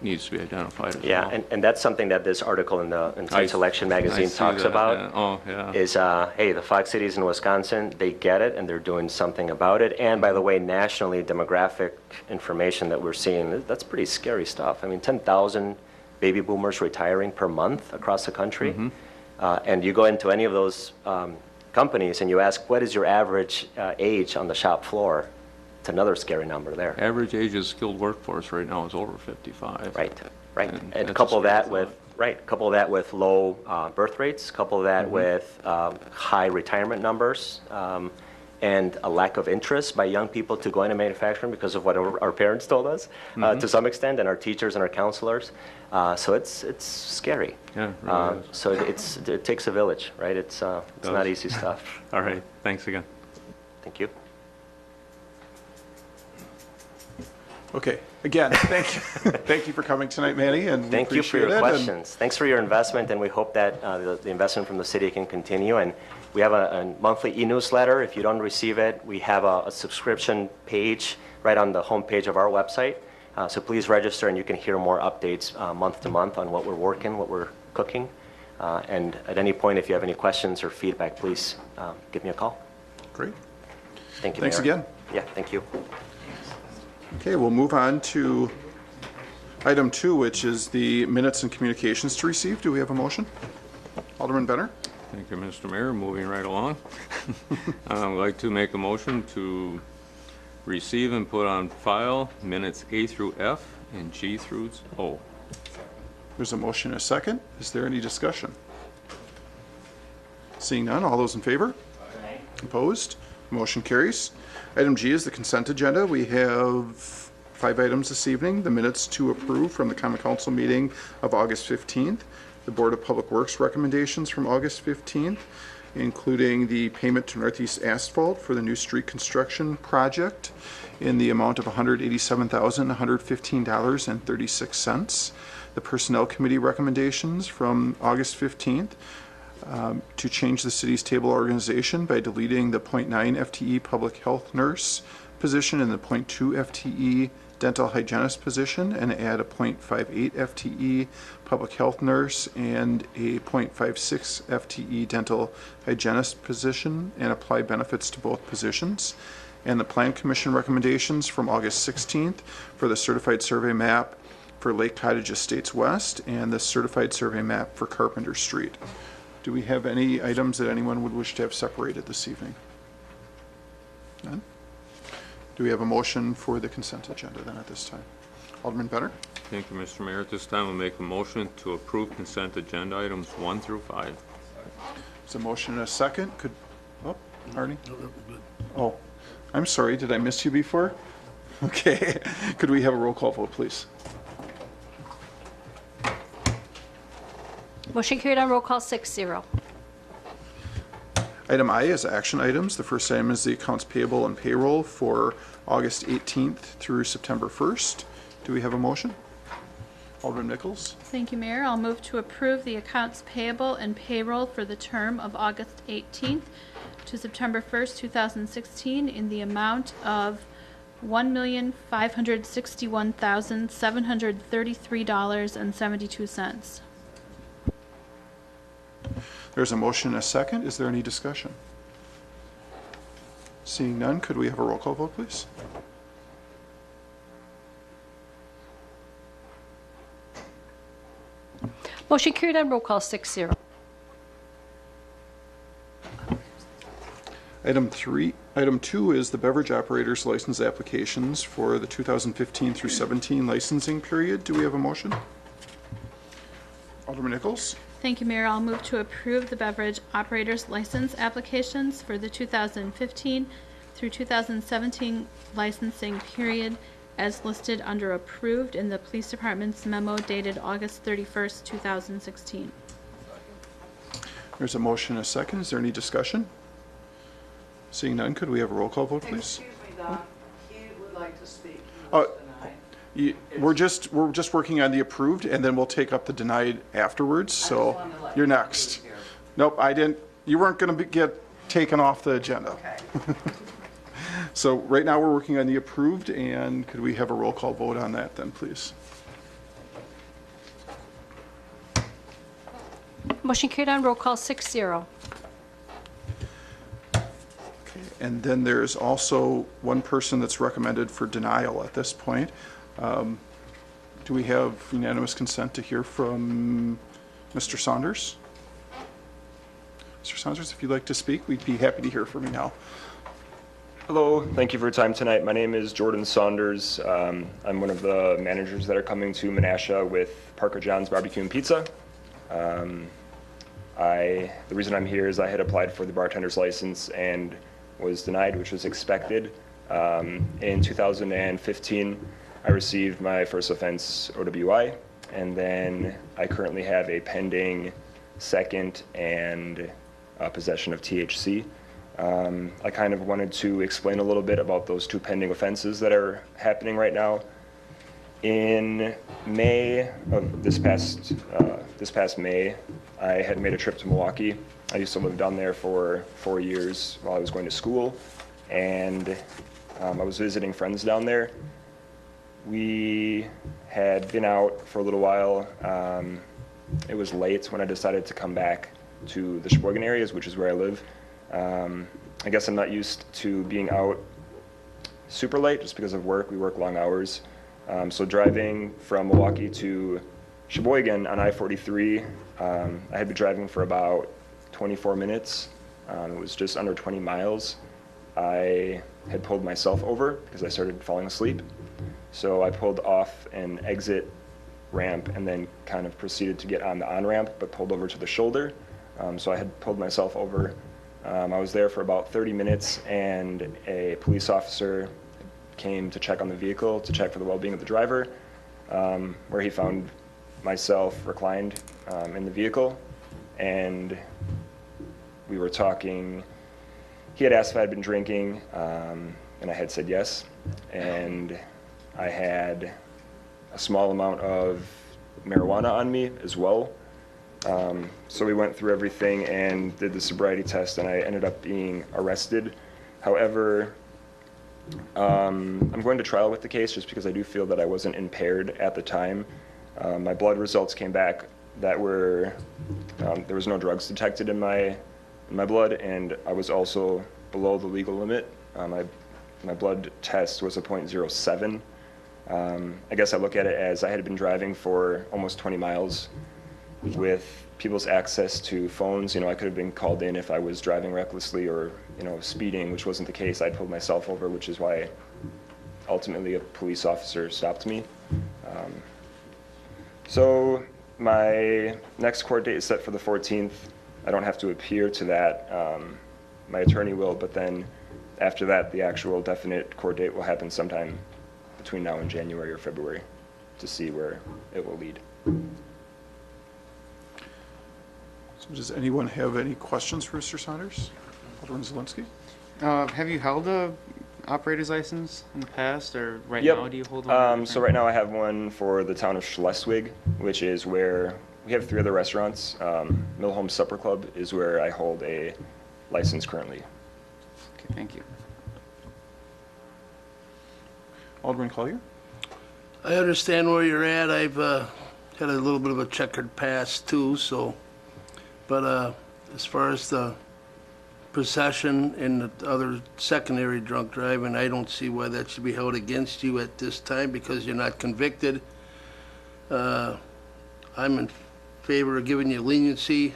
to be identified as well. And that's something that this article in Site Selection magazine talks about. Is hey, the Fox cities in Wisconsin, they get it and they're doing something about it. And by the way, nationally, demographic information that we're seeing, that's pretty scary stuff. I mean, 10,000 baby boomers retiring per month across the country. And you go into any of those companies and you ask, what is your average age on the shop floor? It's another scary number there. Average age of skilled workforce right now is over 55. Right. And couple that with low birth rates, couple that with high retirement numbers, and a lack of interest by young people to go into manufacturing because of what our parents told us, to some extent, and our teachers and our counselors. So it's scary. Yeah, it really is. So it takes a village, right? It's not easy stuff. All right. Thanks again. Thank you. Okay, again, thank you. Thank you for coming tonight, Manny, and we Thank you for appreciate your it, and- questions. Thanks for your investment, and we hope that the investment from the city can continue. And we have a monthly e-newsletter. If you don't receive it, we have a subscription page right on the homepage of our website. So please register, and you can hear more updates month to month on what we're working, what we're cooking. And at any point, if you have any questions or feedback, please give me a call. Great. Thank you, Thanks Mayor. again. Yeah, thank you. Okay, we'll move on to item 2, which is the minutes and communications to receive. Do we have a motion? Alderman Benner? Thank you, Mr. Mayor. Moving right along. I'd like to make a motion to receive and put on file minutes A through F and G through O. There's a motion and a second. Is there any discussion? Seeing none, all those in favor? Aye. Opposed? Motion carries. Item G is the consent agenda. We have 5 items this evening. The minutes to approve from the Common Council meeting of August 15th. The Board of Public Works recommendations from August 15th, including the payment to Northeast Asphalt for the new street construction project in the amount of $187,115.36. The Personnel Committee recommendations from August 15th, to change the city's table organization by deleting the .9 FTE public health nurse position and the .2 FTE dental hygienist position, and add a .58 FTE public health nurse and a .56 FTE dental hygienist position, and apply benefits to both positions. And the Plan Commission recommendations from August 16th for the certified survey map for Lake Cottage Estates West and the certified survey map for Carpenter Street. Do we have any items that anyone would wish to have separated this evening? None? Do we have a motion for the consent agenda then at this time? Alderman Benner? Thank you, Mr. Mayor. At this time, I'll make a motion to approve consent agenda items 1 through 5. There's a motion and a second. Oh, Arnie? Oh, I'm sorry. Did I miss you before? Okay. Could we have a roll call vote, please? Motion carried on roll call 6-0. Item I is action items. The first item is the accounts payable and payroll for August 18th through September 1st. Do we have a motion? Alderman Nichols? Thank you, Mayor. I'll move to approve the accounts payable and payroll for the term of August 18th to September 1st, 2016 in the amount of $1,561,733.72. There's a motion and a second. Is there any discussion? Seeing none, could we have a roll call vote, please? Motion carried on roll call 6-0. Item 2 is the beverage operators license applications for the 2015 through 17 licensing period. Do we have a motion? Alderman Nichols? Thank you, Mayor. I'll move to approve the beverage operators license applications for the 2015 through 2017 licensing period as listed under approved in the Police Department's memo dated August 31st, 2016. There's a motion and a second. Is there any discussion? Seeing none, could we have a roll call vote, please? Excuse me, Don. He would like to speak. He Oh. was denied. We're just working on the approved, and then we'll take up the denied afterwards, so wanted to let you're you know next. he was here. Nope, I didn't, you weren't going to get taken off the agenda. Okay. So right now, we're working on the approved, and could we have a roll call vote on that then, please? Motion carried on roll call 6-0. And then there's also one person that's recommended for denial at this point. Do we have unanimous consent to hear from Mr. Saunders? Mr. Saunders, if you'd like to speak, we'd be happy to hear from you now. Hello, thank you for your time tonight. My name is Jordan Saunders. I'm one of the managers that are coming to Menasha with Parker John's Barbecue and Pizza. The reason I'm here is I had applied for the bartender's license and was denied, which was expected. In 2015, I received my first offense OWI, and then I currently have a pending second and possession of THC. I kind of wanted to explain a little bit about those two pending offenses that are happening right now. In May of this past May, I had made a trip to Milwaukee. I used to live down there for 4 years while I was going to school, and I was visiting friends down there. We had been out for a little while. It was late when I decided to come back to the Sheboygan areas, which is where I live. I guess I'm not used to being out super late just because of work. We work long hours. So driving from Milwaukee to Sheboygan on I-43, I had been driving for about 24 minutes. It was just under 20 miles. I had pulled myself over because I started falling asleep. So I pulled off an exit ramp and then kind of proceeded to get on the on-ramp, but pulled over to the shoulder. So I had pulled myself over. I was there for about 30 minutes, and a police officer came to check on the vehicle, to check for the well-being of the driver, where he found myself reclined in the vehicle, and we were talking. He had asked if I had been drinking, and I had said yes, and I had a small amount of marijuana on me as well. So we went through everything and did the sobriety test, and I ended up being arrested. However, I'm going to trial with the case just because I do feel that I wasn't impaired at the time. My blood results came back that were, there was no drugs detected in my blood, and I was also below the legal limit. My blood test was a .07. I guess I look at it as I had been driving for almost 20 miles with people's access to phones. I could have been called in if I was driving recklessly or, speeding, which wasn't the case. I pulled myself over, which is why ultimately a police officer stopped me. So my next court date is set for the 14th. I don't have to appear to that. My attorney will, but then after that, the actual definite court date will happen sometime between now and January or February to see where it will lead. So does anyone have any questions for Mr. Saunders? Alderman Zielinski? Have you held a operator's license in the past, or right Yep. now do you hold one? So right now I have one for the town of Schleswig, which is where we have 3 other restaurants. Mill Home Supper Club is where I hold a license currently. Okay, thank you. Alderman Collier? I understand where you're at. I've had a little bit of a checkered past too, so, but as far as the possession and the other secondary drunk driving, I don't see why that should be held against you at this time because you're not convicted. I'm in favor of giving you leniency.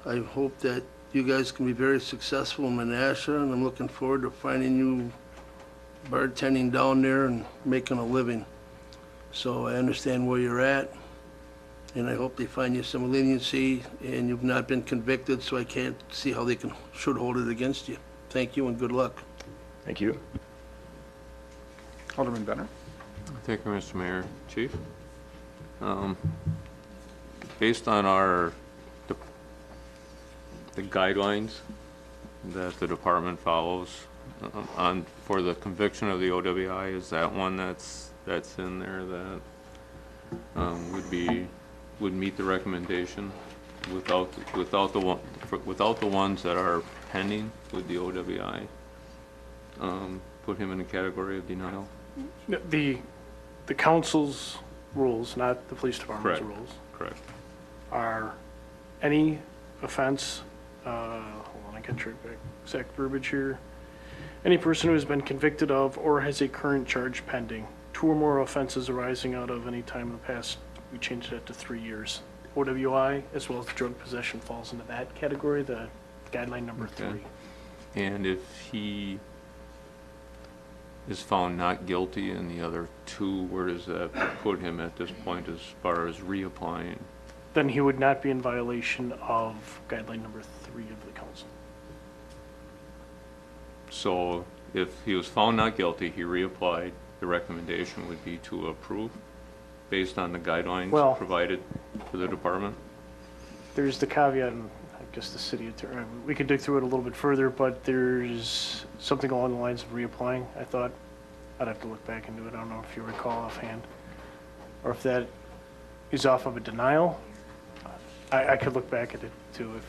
I hope that you guys can be very successful in Menasha, and I'm looking forward to finding you bartending down there and making a living. So I understand where you're at, and I hope they find you some leniency, and you've not been convicted, so I can't see how they should hold it against you. Thank you and good luck. Thank you. Alderman Benner? Thank you, Mr. Mayor. Chief? Based on the guidelines that the department follows for the conviction of the OWI, is that one that's in there that would meet the recommendation without the ones that are pending with the OWI, put him in a category of denial? The council's rules, not the police department's Correct. rules, Correct. are any offense, hold on, I can check back exact verbiage here. Any person who has been convicted of or has a current charge pending, 2 or more offenses arising out of any time in the past, we changed that to 3 years. OWI, as well as drug possession, falls into that category, the guideline number 3. Okay. And if he is found not guilty in the other 2, where does that put him at this point as far as reapplying? Then he would not be in violation of guideline number 3 of the council. So if he was found not guilty, he reapplied, the recommendation would be to approve based on the guidelines Well, provided to the department? There's the caveat, and I guess the city attorney, we could dig through it a little bit further, but there's something along the lines of reapplying, I thought. I'd have to look back into it. I don't know if you recall offhand. or if that is off of a denial. I could look back at it too,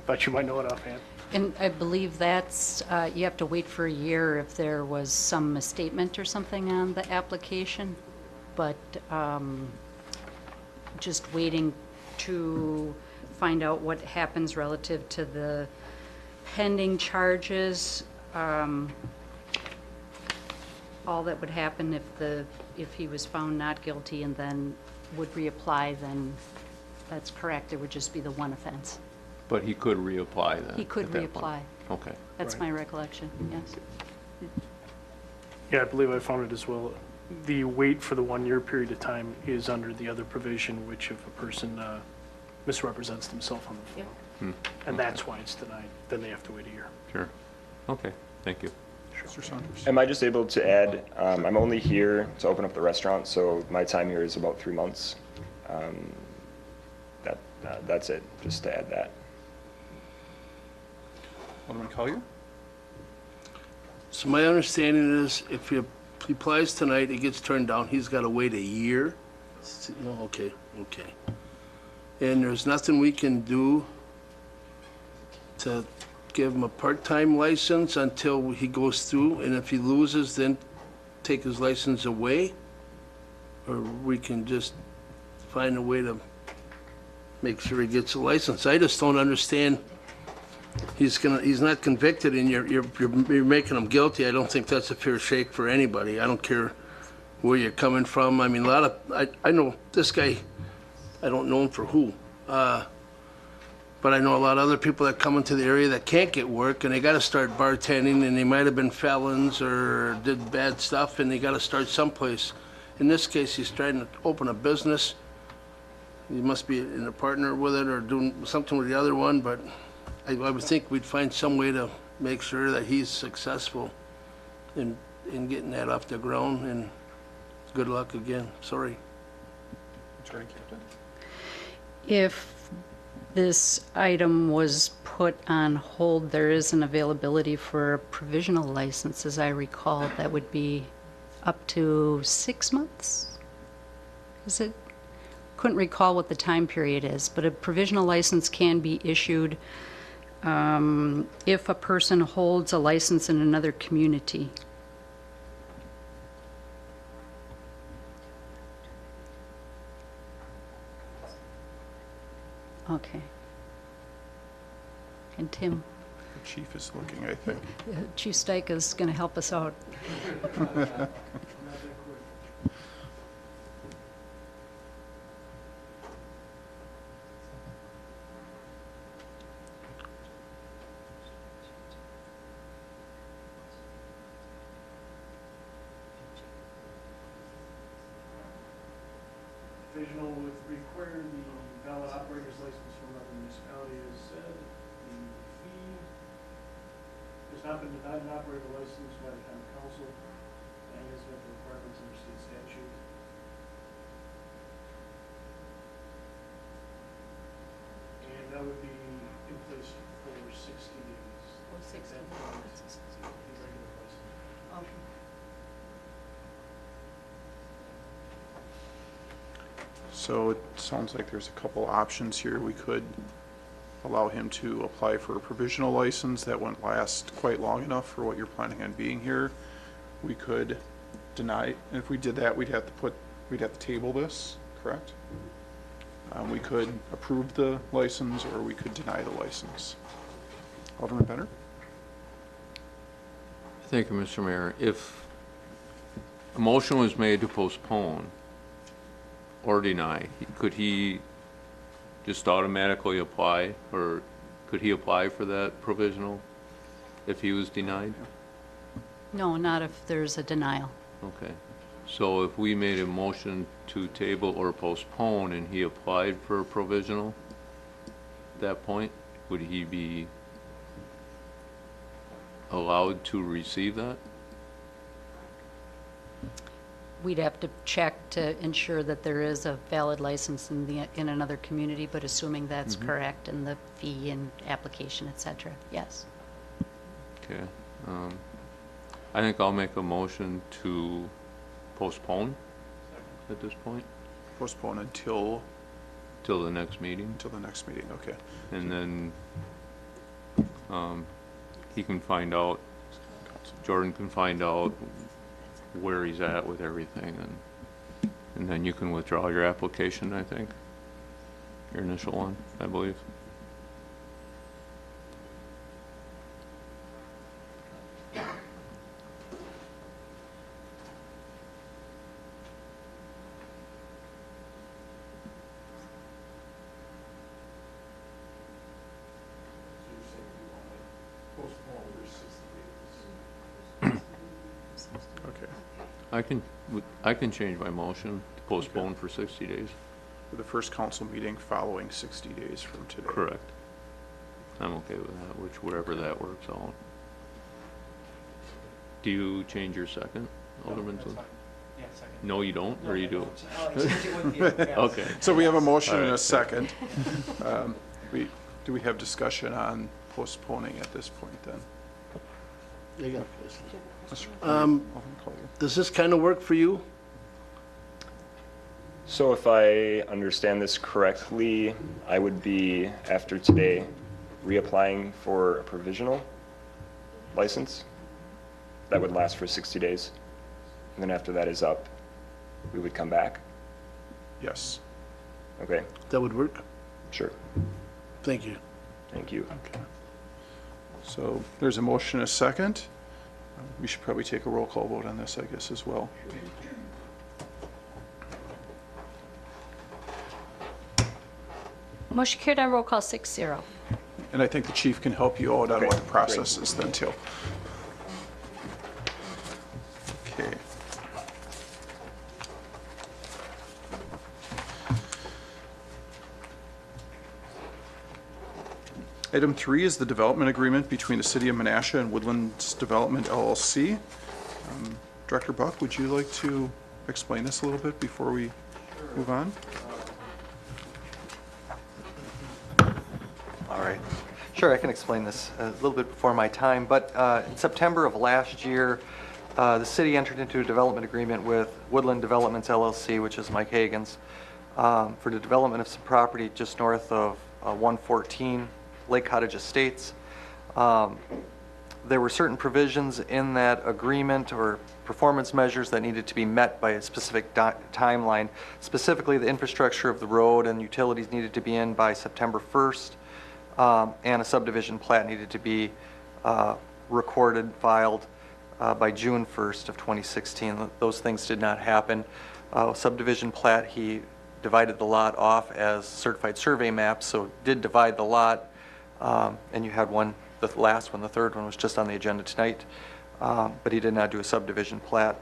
but you might know it offhand. And I believe that's, you have to wait for a year if there was some misstatement or something on the application, but just waiting to find out what happens relative to the pending charges. All that would happen if he was found not guilty and then would reapply, then that's correct, there would just be the one offense. But he could reapply then? He could at that point? reapply. Okay. That's my recollection, yes. Yeah, I believe I found it as well. The wait for the 1 year period of time is under the other provision, which if a person misrepresents themselves on the form, and that's why it's denied, then they have to wait a year. Sure. Okay, thank you. Mr. Saunders. Am I just able to add, I'm only here to open up the restaurant, so my time here is about 3 months. That's it, just to add that. Alderman Collier? So my understanding is if he applies tonight, it gets turned down, he's got to wait a year? No, okay. And there's nothing we can do to give him a part-time license until he goes through, and if he loses, then take his license away? Or we can just find a way to make sure he gets a license? I just don't understand. He's not convicted and you're making him guilty. I don't think that's a fair shake for anybody. I don't care where you're coming from. I mean, I know this guy, I don't know him for who. But I know a lot of other people that come into the area that can't get work and they got to start bartending, and they might have been felons or did bad stuff and they got to start someplace. In this case, he's trying to open a business. He must be in a partner with it or doing something with the other one, but I would think we'd find some way to make sure that he's successful in getting that off the ground, and good luck again. Sorry. Sorry, Captain. If this item was put on hold, there is an availability for a provisional license, as I recall, that would be up to 6 months? Is it? Couldn't recall what the time period is, but a provisional license can be issued if a person holds a license in another community. Okay. And Tim, The chief is looking, I think. Chief Stike is going to help us out. Provisional would require the valid operator's license from another municipality, as said. The fee has not been denied an operator license by the common council, and has met the requirements under state statute. And that would be in place for 60 days. For 60 That days. the regular license. Okay. So it sounds like there's a couple options here. We could allow him to apply for a provisional license that wouldn't last quite long enough for what you're planning on being here. We could deny, and if we did that, we'd have to table this, correct? We could approve the license, or we could deny the license. Alderman Benner? Thank you, Mr. Mayor. If a motion was made to postpone or deny, could he just automatically apply, or could he apply for that provisional if he was denied? No, not if there's a denial. Okay. So if we made a motion to table or postpone and he applied for a provisional, at that point, would he be allowed to receive that? We'd have to check to ensure that there is a valid license in another community, but assuming that's correct, and the fee and application, et cetera, yes. Okay. I think I'll make a motion to postpone at this point. Postpone until till the next meeting. the next meeting, okay. And then he can find out, Jordan can find out where he's at with everything, and then you can withdraw your application, I think. Your initial one, I believe. Okay, I can change my motion to postpone for 60 days. for the first council meeting following 60 days from today. Correct. I'm okay with that, wherever that works out. Do you change your second, Alderman? Yeah, second. No, you don't, or you do? Okay. So we have a motion All and a right. second. Do we have discussion on postponing at this point then? I got this. Mr. Um, Collier? Does this kind of work for you? So if I understand this correctly, I would be, after today, reapplying for a provisional license that would last for 60 days. And then after that is up, we would come back. Yes. Okay, That would work? sure. Thank you. Thank you. So there's a motion and a second. We should probably take a roll call vote on this, I guess, as well. Motion carried on roll call 6-0. And I think the chief can help you out on Okay, what the process great. is then too. Okay. Item 3 is the development agreement between the City of Menasha and Woodlands Development LLC. Director Buck, would you like to explain this a little bit before we move on? All right. Sure, I can explain this a little bit before my time, but in September of last year, the city entered into a development agreement with Woodland Developments LLC, which is Mike Hagan's, for the development of some property just north of 114 Lake Cottage Estates. There were certain provisions in that agreement or performance measures that needed to be met by a specific timeline. Specifically, the infrastructure of the road and utilities needed to be in by September 1st. And a subdivision plat needed to be recorded, filed by June 1st of 2016. Those things did not happen. Subdivision plat, he divided the lot off as certified survey maps, so did divide the lot. And you had one, the last one, the third one was just on the agenda tonight, but he did not do a subdivision plat.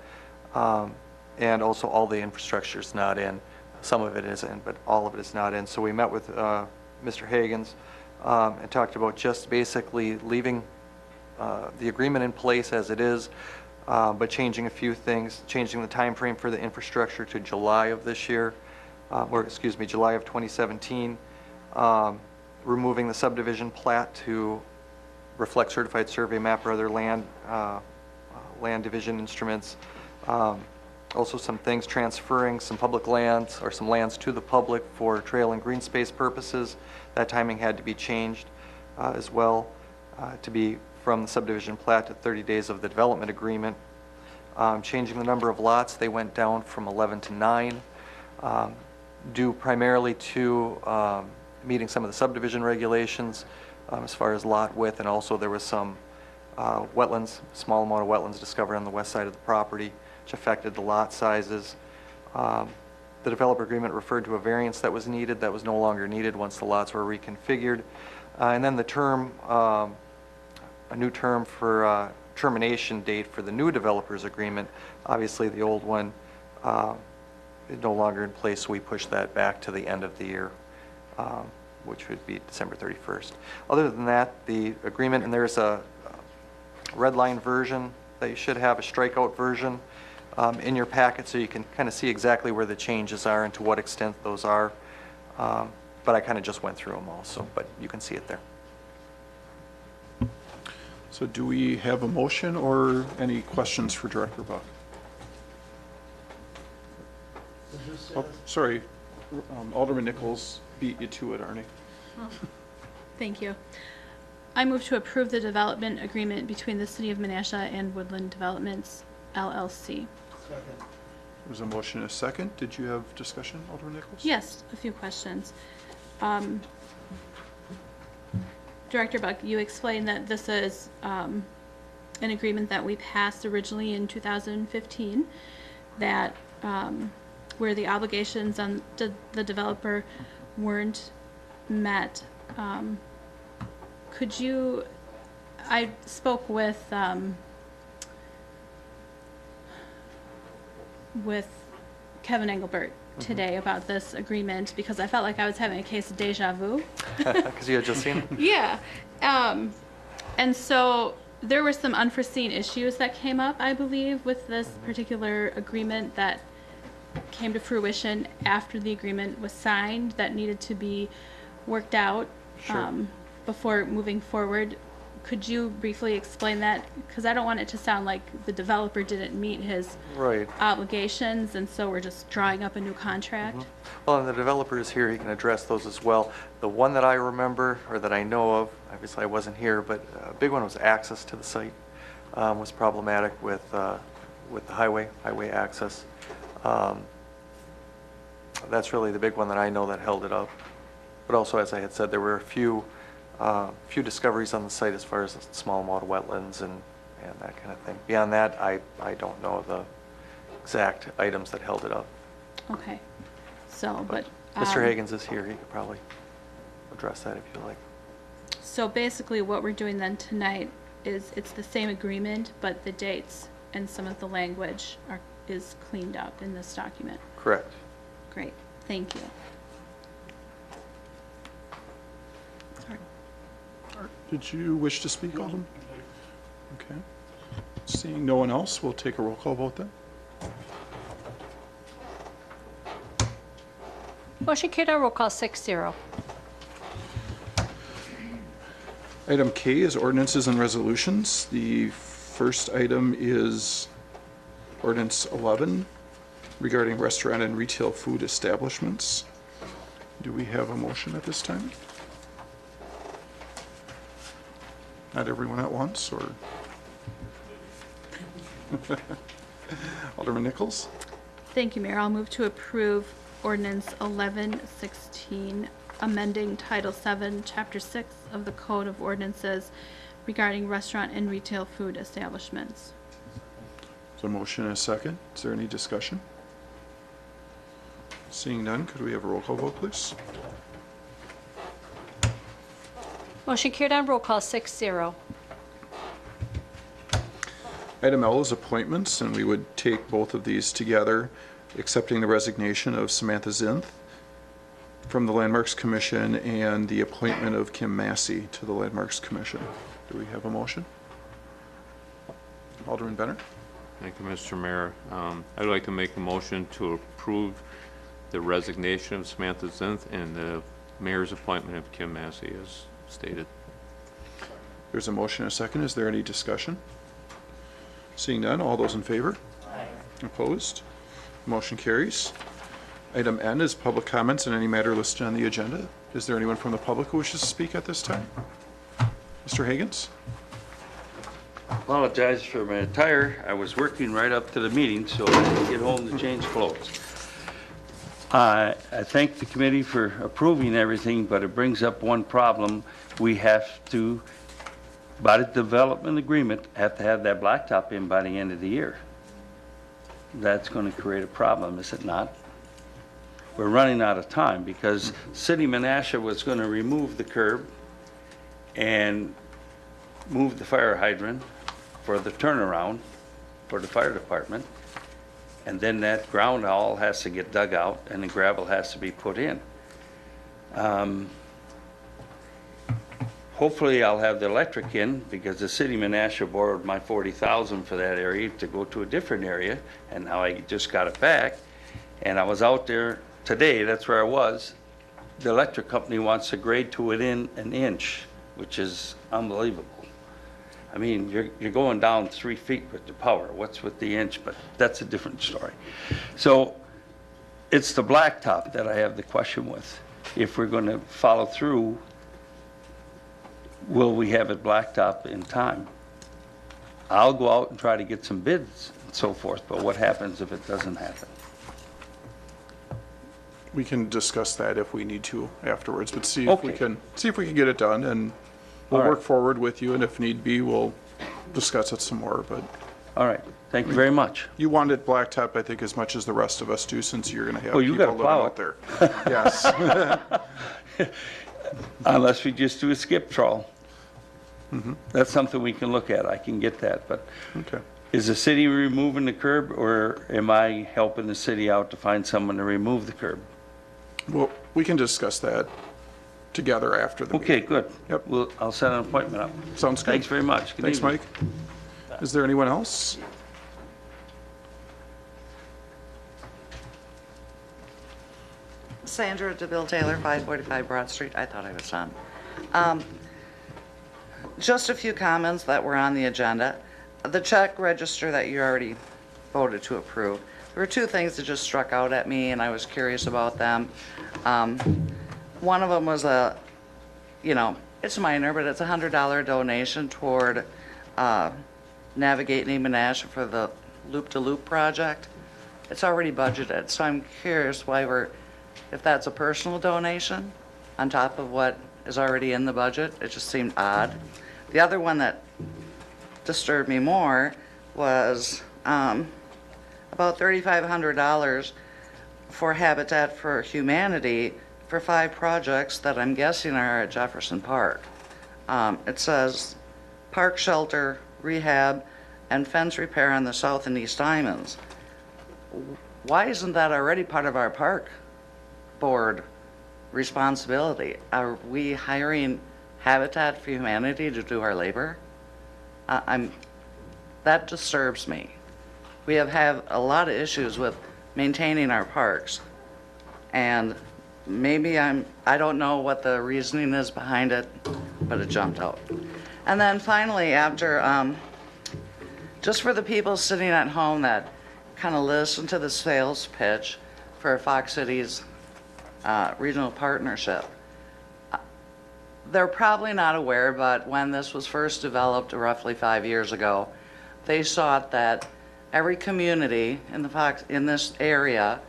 And also all the infrastructure is not in. Some of it is in, but all of it is not in. So we met with Mr. Hagan's and talked about just basically leaving the agreement in place as it is, but changing a few things, changing the time frame for the infrastructure to July of this year, or excuse me, July of 2017, removing the subdivision plat to reflect certified survey map or other land division instruments. Also some things transferring some public lands or some lands to the public for trail and green space purposes. That timing had to be changed as well to be from the subdivision plat to 30 days of the development agreement. Changing the number of lots, they went down from 11 to 9, due primarily to meeting some of the subdivision regulations as far as lot width, and also there was some wetlands, small amount of wetlands discovered on the west side of the property, which affected the lot sizes. The developer agreement referred to a variance that was needed that was no longer needed once the lots were reconfigured. And then the term, a new term for termination date for the new developers agreement. Obviously, the old one is no longer in place, so we pushed that back to the end of the year, which would be December 31st. Other than that, the agreement, and there's a red line version that you should have, a strikeout version in your packet, so you can kind of see exactly where the changes are and to what extent those are. But I kind of just went through them also, but you can see it there. So do we have a motion or any questions for Director Buck? Oh, sorry, Alderman Nichols beat you to it, Arnie. Thank you. I move to approve the development agreement between the City of Menasha and Woodland Developments LLC. There's a motion and a second. Did you have discussion, Alderman Nichols? Yes, a few questions. Director Buck, you explained that this is an agreement that we passed originally in 2015, that where the obligations on the developer weren't met. Could you, I spoke with Kevin Engelbert today about this agreement because I felt like I was having a case of deja vu. Because you had just seen it? Yeah. And so there were some unforeseen issues that came up, I believe, with this particular agreement that came to fruition after the agreement was signed that needed to be worked out before moving forward. Could you briefly explain that? Because I don't want it to sound like the developer didn't meet his obligations, and so we're just drawing up a new contract. Well, and the developer is here, he can address those as well. The one that I remember, or that I know of, obviously I wasn't here, but a big one was access to the site, was problematic with the highway access. That's really the big one that I know that held it up. But also, as I had said, there were a few discoveries on the site as far as the small amount of wetlands and that kind of thing. Beyond that, I don't know the exact items that held it up. Okay. So, but... Mr. Hagens is here, he could probably address that if you like. So basically what we're doing then tonight is it's the same agreement, but the dates and some of the language is cleaned up in this document. Correct. Great, thank you. Did you wish to speak, Alderman? Okay. Seeing no one else, we'll take a roll call vote then. Motion carried on roll call 6-0. Item K is ordinances and resolutions. The first item is ordinance 11 regarding restaurant and retail food establishments. Do we have a motion at this time? Not everyone at once, or? Alderman Nichols? Thank you, Mayor. I'll move to approve ordinance 1116, amending Title 7, Chapter 6 of the Code of Ordinances regarding restaurant and retail food establishments. So motion and a second. Is there any discussion? Seeing none, could we have a roll call vote, please? Motion carried on roll call 6-0. Item L is appointments, and we would take both of these together, accepting the resignation of Samantha Zinth from the Landmarks Commission and the appointment of Kim Massey to the Landmarks Commission. Do we have a motion? Alderman Benner? Thank you, Mr. Mayor. I'd like to make a motion to approve the resignation of Samantha Zinth and the mayor's appointment of Kim Massey as stated. There's a motion and a second. Is there any discussion? Seeing none, all those in favor? Aye. Opposed? Motion carries. Item N is public comments on any matter listed on the agenda. Is there anyone from the public who wishes to speak at this time? Mr. Hagens? Apologize for my attire. I was working right up to the meeting, so I didn't get home to change clothes. I thank the committee for approving everything, but it brings up one problem. We have to, by the development agreement, have to have that blacktop in by the end of the year. That's going to create a problem, is it not? We're running out of time because City Menasha was going to remove the curb and move the fire hydrant for the turnaround for the fire department. And then that ground all has to get dug out and the gravel has to be put in. Hopefully I'll have the electric in because the city of Menasha borrowed my $40,000 for that area to go to a different area, and now I just got it back. And I was out there today, that's where I was. The electric company wants to grade to within an inch, which is unbelievable. I mean, you're going down 3 feet with the power. What's with the inch? But that's a different story. So It's the blacktop that I have the question with. If we're going to follow through, will we have it blacktop in time? I'll go out and try to get some bids and so forth, but what happens if it doesn't happen? We can discuss that if we need to afterwards, but see if we Okay. can get it done, and we'll All right. work forward with you, and if need be, we'll discuss it some more, but All right, thank you very much. you want it blacktop, I think, as much as the rest of us do, since you're gonna have Oh, you people gotta living plow out there. Yes. Unless we just do a skip trawl. That's something we can look at, I can get that, but Okay. is the city removing the curb, or am I helping the city out to find someone to remove the curb? Well, we can discuss that together after the meeting. Okay, good. Yep. Well, I'll set an appointment up. Sounds good. Thanks very much. Good Thanks, evening. Mike. Is there anyone else? Sandra DeBill Taylor, 545 Broad Street. I thought I was on. Just a few comments that were on the agenda. The check register that you already voted to approve. There were two things that just struck out at me, and I was curious about them. One of them was it's minor, but it's a $100 donation toward navigating Menasha for the Loop-to-Loop project. It's already budgeted, so I'm curious if that's a personal donation on top of what is already in the budget. It just seemed odd. The other one that disturbed me more was about $3,500 for Habitat for Humanity for 5 projects that I'm guessing are at Jefferson Park. It says park shelter, rehab, and fence repair on the south and east islands. Why isn't that already part of our park board responsibility? Are we hiring Habitat for Humanity to do our labor? That disturbs me. We have a lot of issues with maintaining our parks, and maybe I don't know what the reasoning is behind it, but it jumped out. And then finally, after, just for the people sitting at home that kind of listen to the sales pitch for Fox Cities regional partnership, they're probably not aware, but when this was first developed roughly 5 years ago, they sought that every community in this area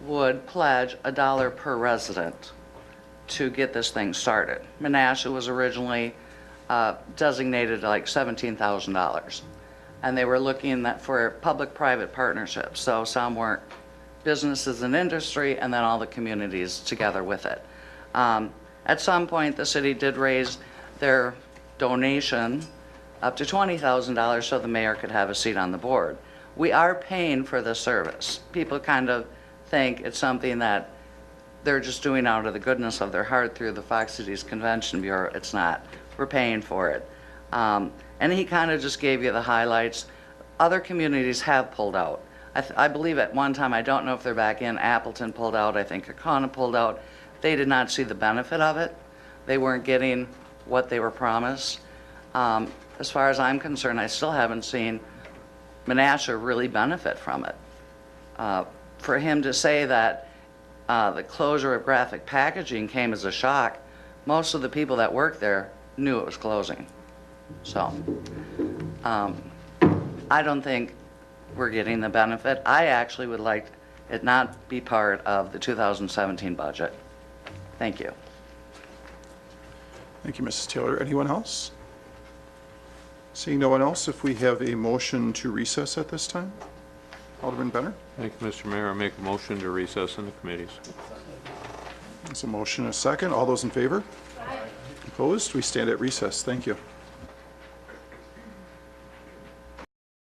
would pledge $1 per resident to get this thing started. Menasha was originally designated like $17,000, and they were looking for public-private partnerships. So some were businesses and industry, and then all the communities together with it. At some point, the city did raise their donation up to $20,000 so the mayor could have a seat on the board. We are paying for the service. People kind of think it's something that they're just doing out of the goodness of their heart through the Fox Cities Convention Bureau. It's not. We're paying for it. And he kind of just gave you the highlights. Other communities have pulled out. I believe at one time, I don't know if they're back in, Appleton pulled out, I think Kaukauna pulled out. They did not see the benefit of it. They weren't getting what they were promised. As far as I'm concerned, I still haven't seen Menasha really benefit from it. For him to say that the closure of Graphic Packaging came as a shock, most of the people that work there knew it was closing. So I don't think we're getting the benefit. I actually would like it not be part of the 2017 budget. Thank you. Thank you, Mrs. Taylor. Anyone else? Seeing no one else, if we have a motion to recess at this time? Alderman Benner? Thank you, Mr. Mayor. I make a motion to recess in the committees. There's a motion, a second. All those in favor? Opposed? We stand at recess. Thank you.